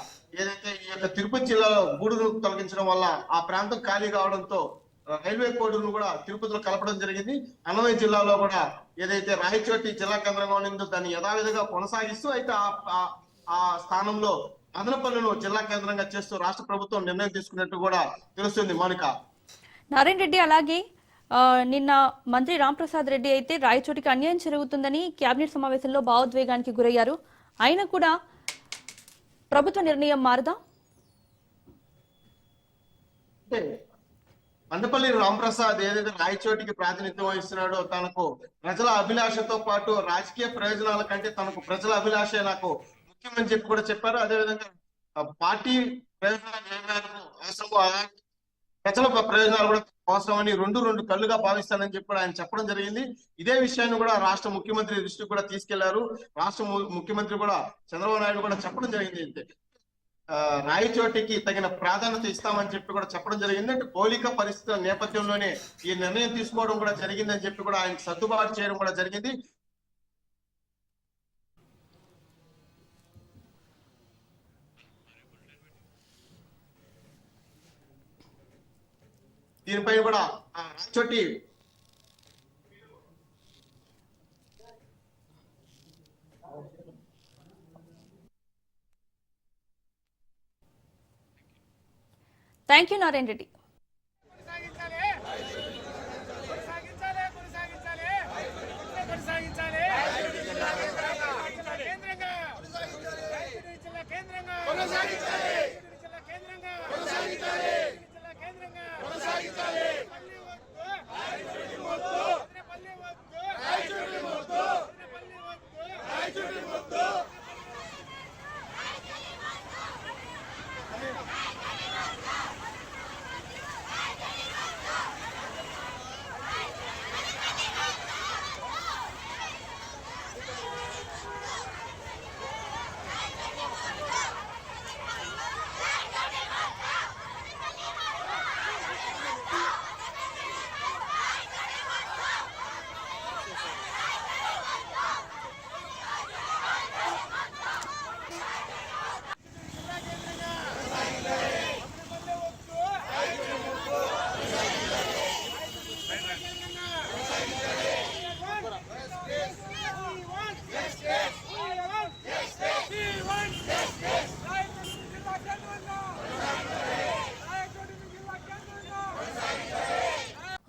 ఏదైతే ఈ యొక్క తిరుపతి జిల్లాలో గూడూరు తొలగించడం వల్ల ఆ ప్రాంతం ఖాళీ కావడంతో రైల్వే కోడును కూడా తిరుపతిలో కలపడం జరిగింది. అన్నమయ్య జిల్లాలో కూడా ఏదైతే రాయచోటి జిల్లా కేంద్రంగా ఉన్నదో దాన్ని యథావిధిగా కొనసాగిస్తూ అయితే ఆ స్థానంలో మదనపల్లిను జిల్లా కేంద్రంగా చేస్తూ రాష్ట్ర ప్రభుత్వం నిర్ణయం తీసుకున్నట్టు కూడా తెలుస్తుంది. మౌనిక, నారాయణ రెడ్డి, అలాగే నిన్న మంత్రి రాంప్రసాద్ రెడ్డి అయితే రాయచోటికి అన్యాయం జరుగుతుందని కేబినెట్ సమావేశంలో భావోద్వేగానికి గురయ్యారు. అయినా కూడా ప్రభుత్వ నిర్ణయం మారదా? మండపల్లి రాంప్రసాద్ ఏదైతే రాయచోటికి ప్రాతినిధ్యం వహిస్తున్నాడో తనకు ప్రజల అభిలాషతో పాటు రాజకీయ ప్రయోజనాల కంటే తనకు ప్రజల అభిలాషే నాకు ముఖ్యమని చెప్పి కూడా చెప్పారు. అదేవిధంగా పార్టీ ప్రయోజనాలు అవసరమో ప్రజల ప్రయోజనాలు కూడా అవసరమని రెండు కళ్ళుగా భావిస్తానని చెప్పి ఆయన చెప్పడం జరిగింది. ఇదే విషయాన్ని కూడా రాష్ట్ర ముఖ్యమంత్రి దృష్టికి కూడా తీసుకెళ్లారు. రాష్ట్ర ముఖ్యమంత్రి కూడా చంద్రబాబు నాయుడు కూడా చెప్పడం జరిగింది. రాయచోటికి తగిన ప్రాధాన్యత ఇస్తామని చెప్పి కూడా చెప్పడం జరిగింది. అంటే పోలిక పరిస్థితుల నేపథ్యంలోనే ఈ నిర్ణయం తీసుకోవడం కూడా జరిగిందని చెప్పి కూడా ఆయన సర్దుబాటు చేయడం కూడా జరిగింది. దీనిపై కూడా రాయచోటి థ్యాంక్ యూ నారాయణ రెడ్డి. కేంద్రంగా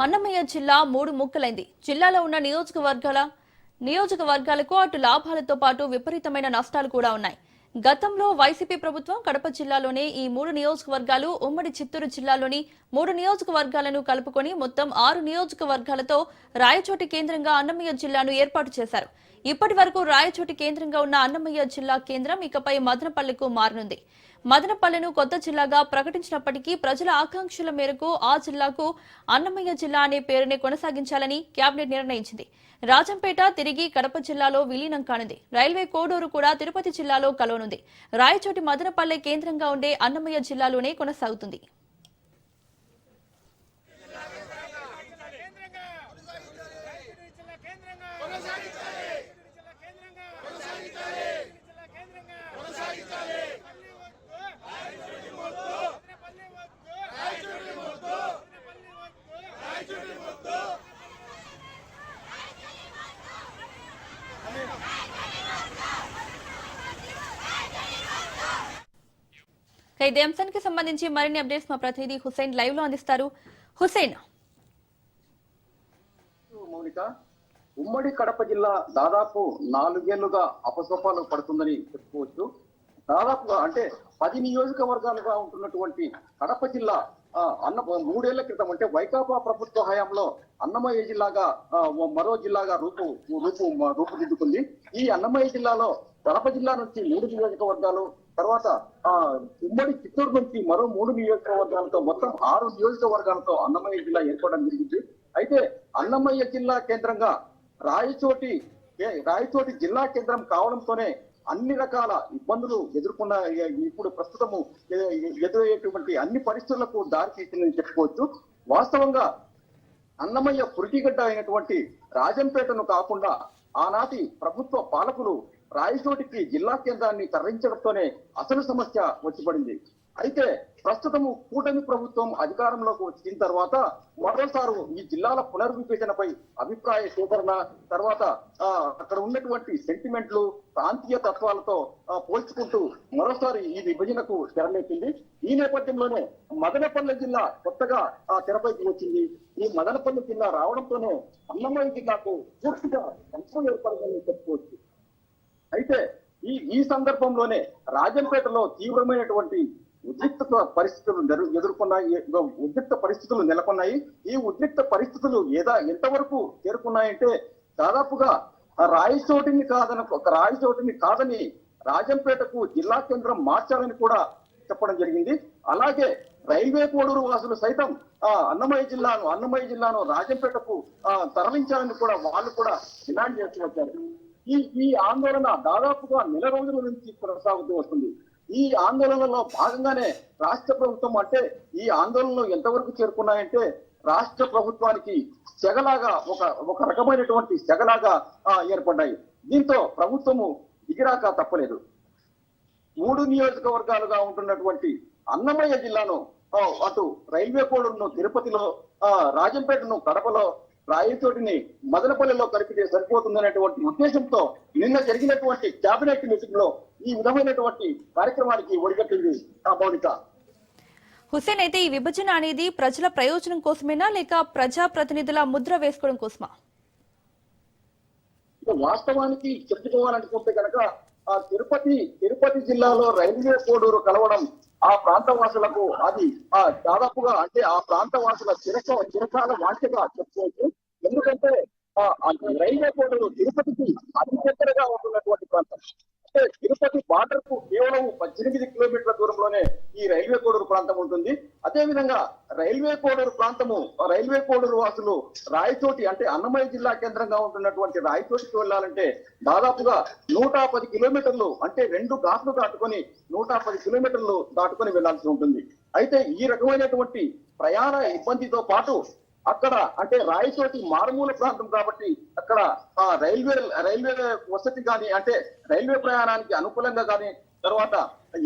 అన్నమయ్య జిల్లా 3 ముక్కలైంది. జిల్లాలో ఉన్న నియోజకవర్గాలకు అటు లాభాలతో పాటు విపరీతమైన నష్టాలు కూడా ఉన్నాయి. గతంలో వైసీపీ ప్రభుత్వం కడప జిల్లాలోనే ఈ 3 నియోజకవర్గాలు, ఉమ్మడి చిత్తూరు జిల్లాలోని 3 నియోజకవర్గాలను కలుపుకొని మొత్తం 6 నియోజకవర్గాలతో రాయచోటి కేంద్రంగా అన్నమయ్య జిల్లాను ఏర్పాటు చేశారు. ఇప్పటి వరకు రాయచోటి కేంద్రంగా ఉన్న అన్నమయ్య జిల్లా కేంద్రం ఇకపై మదనపల్లెకు మారనుంది. మదనపల్లెను కొత్త జిల్లాగా ప్రకటించినప్పటికీ ప్రజల ఆకాంక్షల మేరకు ఆ జిల్లాకు అన్నమయ్య జిల్లా అనే పేరునే కొనసాగించాలని కేబినెట్ నిర్ణయించింది. రాజంపేట తిరిగి కడప జిల్లాలో విలీనం కానుంది. రైల్వే కోడూరు కూడా తిరుపతి జిల్లాలో కలవనుంది. రాయచోటి మదనపల్లె కేంద్రంగా ఉండే అన్నమయ్య జిల్లాలోనే కొనసాగుతుంది. ఇదే అంశానికి సంబంధించి మరిన్ని అప్డేట్స్ మా ప్రతినిధి హుసేన్ లైవ్ లో అందిస్తారు. హుసేన్, మౌనిక, ఉమ్మడి కడప జిల్లా దాదాపు 4 ఏళ్లుగా అపసోపాలు పడుతుందని చెప్పుకోవచ్చు. దాదాపుగా అంటే 10 నియోజకవర్గాలుగా ఉంటున్నటువంటి కడప జిల్లా 3 ఏళ్ల క్రితం అంటే వైకాపా ప్రభుత్వ హయాంలో అన్నమయ్య జిల్లాగా మరో జిల్లాగా రూపుదిద్దుకుంది. ఈ అన్నమయ్య జిల్లాలో కడప జిల్లా నుంచి 3 నియోజకవర్గాలు, తర్వాత ఉమ్మడి చిత్తూరు నుంచి మరో 3 నియోజకవర్గాలతో మొత్తం 6 నియోజకవర్గాలతో అన్నమయ్య జిల్లా ఏర్పడడం జరిగింది. అయితే అన్నమయ్య జిల్లా కేంద్రంగా రాయచోటి జిల్లా కేంద్రం కావడంతోనే అన్ని రకాల ఇబ్బందులు ఎదుర్కొన్న ఇప్పుడు ప్రస్తుతము ఎదురయ్యేటువంటి అన్ని పరిస్థితులకు దారితీసిందని చెప్పుకోవచ్చు. వాస్తవంగా అన్నమయ్య పురిటిగడ్డ అయినటువంటి రాజంపేటను కాకుండా ఆనాటి ప్రభుత్వ పాలకులు రాయచోటికి జిల్లా కేంద్రాన్ని తరలించడంతోనే అసలు సమస్య వచ్చి పడింది. అయితే ప్రస్తుతము కూటమి ప్రభుత్వం అధికారంలోకి వచ్చిన తర్వాత మరోసారి ఈ జిల్లాల పునర్విభజనపై అభిప్రాయ సేకరణ, తర్వాత అక్కడ ఉన్నటువంటి సెంటిమెంట్లు, ప్రాంతీయ తత్వాలతో పోల్చుకుంటూ మరోసారి ఈ విభజనకు తెరలేపింది. ఈ నేపథ్యంలోనే మదనపల్లె జిల్లా కొత్తగా తెరపైకి వచ్చింది. ఈ మదనపల్లె జిల్లా రావడంతోనే అన్నమయ్య జిల్లాకు పూర్తిగా సంక్షోభం ఏర్పడిందని చెప్పుకోవచ్చు. అయితే ఈ సందర్భంలోనే రాజంపేటలో తీవ్రమైనటువంటి ఉద్రిక్త పరిస్థితులు నెలకొన్నాయి. ఈ ఉద్రిక్త పరిస్థితులు ఎంతవరకు చేరుకున్నాయంటే దాదాపుగా రాయచోటిని కాదని రాజంపేటకు జిల్లా కేంద్రం మార్చాలని కూడా చెప్పడం జరిగింది. అలాగే రైల్వే కోడూరు వాసులు సైతం అన్నమయ్య జిల్లాను రాజంపేటకు తరలించాలని కూడా వాళ్ళు కూడా డిమాండ్ చేస్తూ వచ్చారు. ఈ ఆందోళన దాదాపుగా 1 రోజుల నుంచి కొనసాగుతూ వస్తుంది. ఈ ఆందోళనలో భాగంగానే రాష్ట్ర ప్రభుత్వం అంటే ఈ ఆందోళనలు ఎంతవరకు చేరుకున్నాయంటే రాష్ట్ర ప్రభుత్వానికి సెగలాగా ఒక రకమైనటువంటి సెగలాగా ఏర్పడ్డాయి. దీంతో ప్రభుత్వము దిగిరాక తప్పలేదు. 3 నియోజకవర్గాలుగా ఉంటున్నటువంటి అన్నమయ్య జిల్లాను అటు రైల్వే కోడూరును తిరుపతిలో, రాజంపేటను కడపలో, రాయచోటిని మదనపల్లెలో కలిపితే సరిపోతుందనేటువంటి ఉద్దేశంతో నిన్న జరిగినటువంటి కేబినెట్ మీటింగ్ లో ఈ విధమైనటువంటి కార్యక్రమానికి ఒడిగట్టింది మౌనిక. హుసేన్, అయితే ఈ విభజన అనేది ప్రజల ప్రయోజనం కోసమేనా లేక ప్రజా ప్రతినిధుల ముద్ర వేసుకోవడం కోసమా? వాస్తవానికి చెప్పుకోవాలనుకుంటే కనుక తిరుపతి జిల్లాలో రైల్వే కోడూరు కలవడం ఆ ప్రాంత వాసులకు అది దాదాపుగా అంటే ఆ ప్రాంత వాసుల చిరకాల వాంఛగా చెప్పుకోవచ్చు. ఎందుకంటే రైల్వే కోడూరు తిరుపతికి అతి దగ్గరగా ఉంటున్నటువంటి ప్రాంతం. అంటే తిరుపతి బార్డర్ కు కేవలం 18 కిలోమీటర్ల దూరంలోనే ఈ రైల్వే కోడూరు ప్రాంతం ఉంటుంది. అదే విధంగా రైల్వే కోడూరు వాసులు రాయచోటి అంటే అన్నమయ్య జిల్లా కేంద్రంగా ఉంటున్నటువంటి రాయచోటికి వెళ్ళాలంటే దాదాపుగా 110 కిలోమీటర్లు అంటే 2 ఘాట్లు దాటుకొని 110 కిలోమీటర్లు దాటుకొని వెళ్లాల్సి ఉంటుంది. అయితే ఈ రకమైనటువంటి ప్రయాణ ఇబ్బందితో పాటు అక్కడ అంటే రాయచోటి మారుమూల ప్రాంతం కాబట్టి అక్కడ రైల్వే వసతి కానీ అంటే రైల్వే ప్రయాణానికి అనుకూలంగా కానీ తర్వాత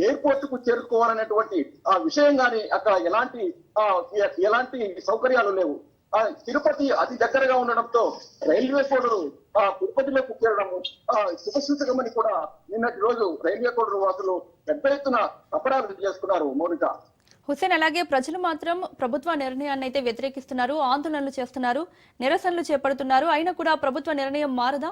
ఎయిర్పోర్ట్ కు చేరుకోవాలనేటువంటి విషయం కానీ అక్కడ ఎలాంటి సౌకర్యాలు లేవు. తిరుపతి అతి దగ్గరగా ఉండడంతో రైల్వే కోడూరు తిరుపతిలోకి చేరడము శుభసూచకమని కూడా నిన్నటి రోజు రైల్వే కోడూరు వాసులు పెద్ద ఎత్తున అపరాధం చేసుకున్నారు. మౌనిక, హుసేన్, అలాగే ప్రజలు మాత్రం ప్రభుత్వ నిర్ణయాన్ని అయితే వ్యతిరేకిస్తున్నారు, ఆందోళనలు చేస్తున్నారు, నిరసనలు చేపడుతున్నారు. అయినా కూడా ప్రభుత్వ నిర్ణయం మారదా?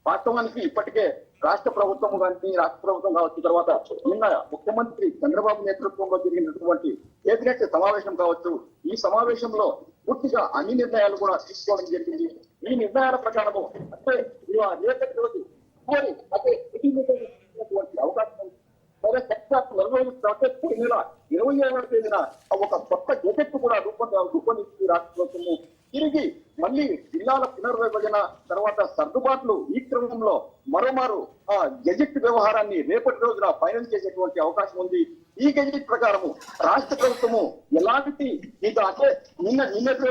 వాస్తవానికి ఇప్పటికే రాష్ట్ర ప్రభుత్వం కావచ్చు, తర్వాత నిన్న ముఖ్యమంత్రి చంద్రబాబు నేతృత్వంలో జరిగినటువంటి కేబినెట్ సమావేశం కావచ్చు, ఈ సమావేశంలో పూర్తిగా అన్ని నిర్ణయాలు కూడా తీసుకోవడం జరిగింది. ఈ నిర్ణయాల ప్రకారము అంటే రేపటి రోజు అవకాశం ఉంది. ఈ నెల 27వ తేదీన ఒక కొత్త గెజెట్ కూడా రూపొందించింది రాష్ట్ర ప్రభుత్వము. తిరిగి మళ్ళీ జిల్లాల పునర్విభజన తర్వాత సర్దుబాట్లు ఈ క్రమంలో మరోమారు గెజెట్ వ్యవహారాన్ని రేపటి రోజున ఫైనల్ చేసేటువంటి అవకాశం ఉంది. ఈ గెజెట్ ప్రకారము రాష్ట్ర ప్రభుత్వము ఎలాంటి అంటే నిన్నటి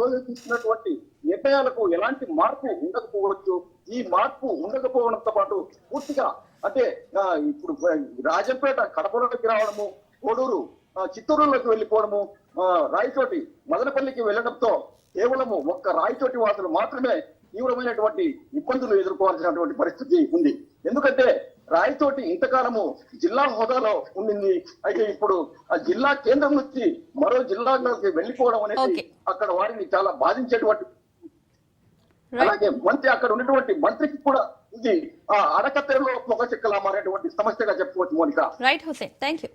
రోజు తీసుకున్నటువంటి నిర్ణయాలకు ఎలాంటి మార్పు ఉండకపోవచ్చు. ఈ మార్పు ఉండకపోవడంతో పాటు పూర్తిగా అంటే ఇప్పుడు రాజంపేట కడపలోకి రావడము, కోడూరు చిత్తూరులోకి వెళ్ళిపోవడము, రాయచోటి మదనపల్లికి వెళ్ళడంతో కేవలము ఒక్క రాయచోటి వాసులు మాత్రమే తీవ్రమైనటువంటి ఇబ్బందులు ఎదుర్కోవాల్సినటువంటి పరిస్థితి ఉంది. ఎందుకంటే రాయచోటి ఇంతకాలము జిల్లా హోదాలో ఉండింది. అయితే ఇప్పుడు ఆ జిల్లా కేంద్రం నుంచి మరో జిల్లాలోకి వెళ్ళిపోవడం అనేది అక్కడ వారిని చాలా బాధించేటువంటి, అలాగే మంత్రి అక్కడ ఉన్నటువంటి మంత్రికి కూడా ఇది అడకత్తెరలో పొగ చెక్కలా మారేటువంటి సమస్యగా చెప్పుకోవచ్చు. Monika. Right Hussain, thank you.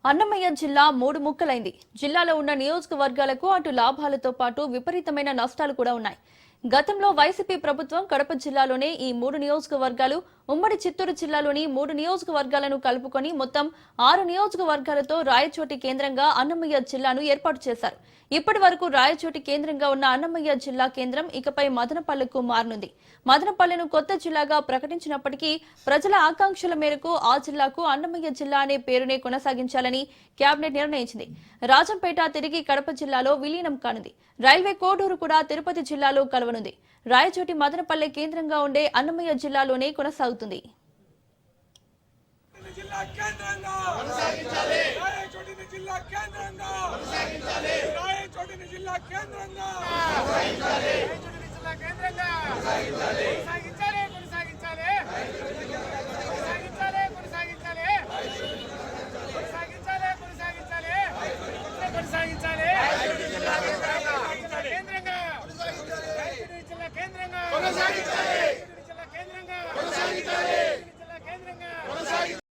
Annamayya జిల్లా మూడు ముక్కలైంది. జిల్లాలో ఉన్న నియోజకవర్గాలకు అటు లాభాలతో పాటు విపరీతమైన నష్టాలు కూడా ఉన్నాయి. గతంలో వైసీపీ ప్రభుత్వం కడప జిల్లాలోనే ఈ 3 నియోజకవర్గాలు, ఉమ్మడి చిత్తూరు జిల్లాలోని 3 నియోజకవర్గాలను కలుపుకొని మొత్తం 6 నియోజకవర్గాలతో రాయచోటి కేంద్రంగా అన్నమయ్య జిల్లాను ఏర్పాటు చేశారు. ఇప్పటి వరకు రాయచోటి కేంద్రంగా ఉన్న అన్నమయ్య జిల్లా కేంద్రం ఇకపై మదనపల్లెకు మారనుంది. మదనపల్లెను కొత్త జిల్లాగా ప్రకటించినప్పటికీ ప్రజల ఆకాంక్షల మేరకు ఆ జిల్లాకు అన్నమయ్య జిల్లా అనే పేరునే కొనసాగించాలని కేబినెట్ నిర్ణయించింది. రాజంపేట తిరిగి కడప జిల్లాలో విలీనం కానుంది. రైల్వే కోడూరు కూడా తిరుపతి జిల్లాలో కలవనుంది. రాయచోటి మదనపల్లె కేంద్రంగా ఉండే అన్నమయ్య జిల్లాలోనే కొనసాగుతుంది. జిల్లా కేంద్రంగా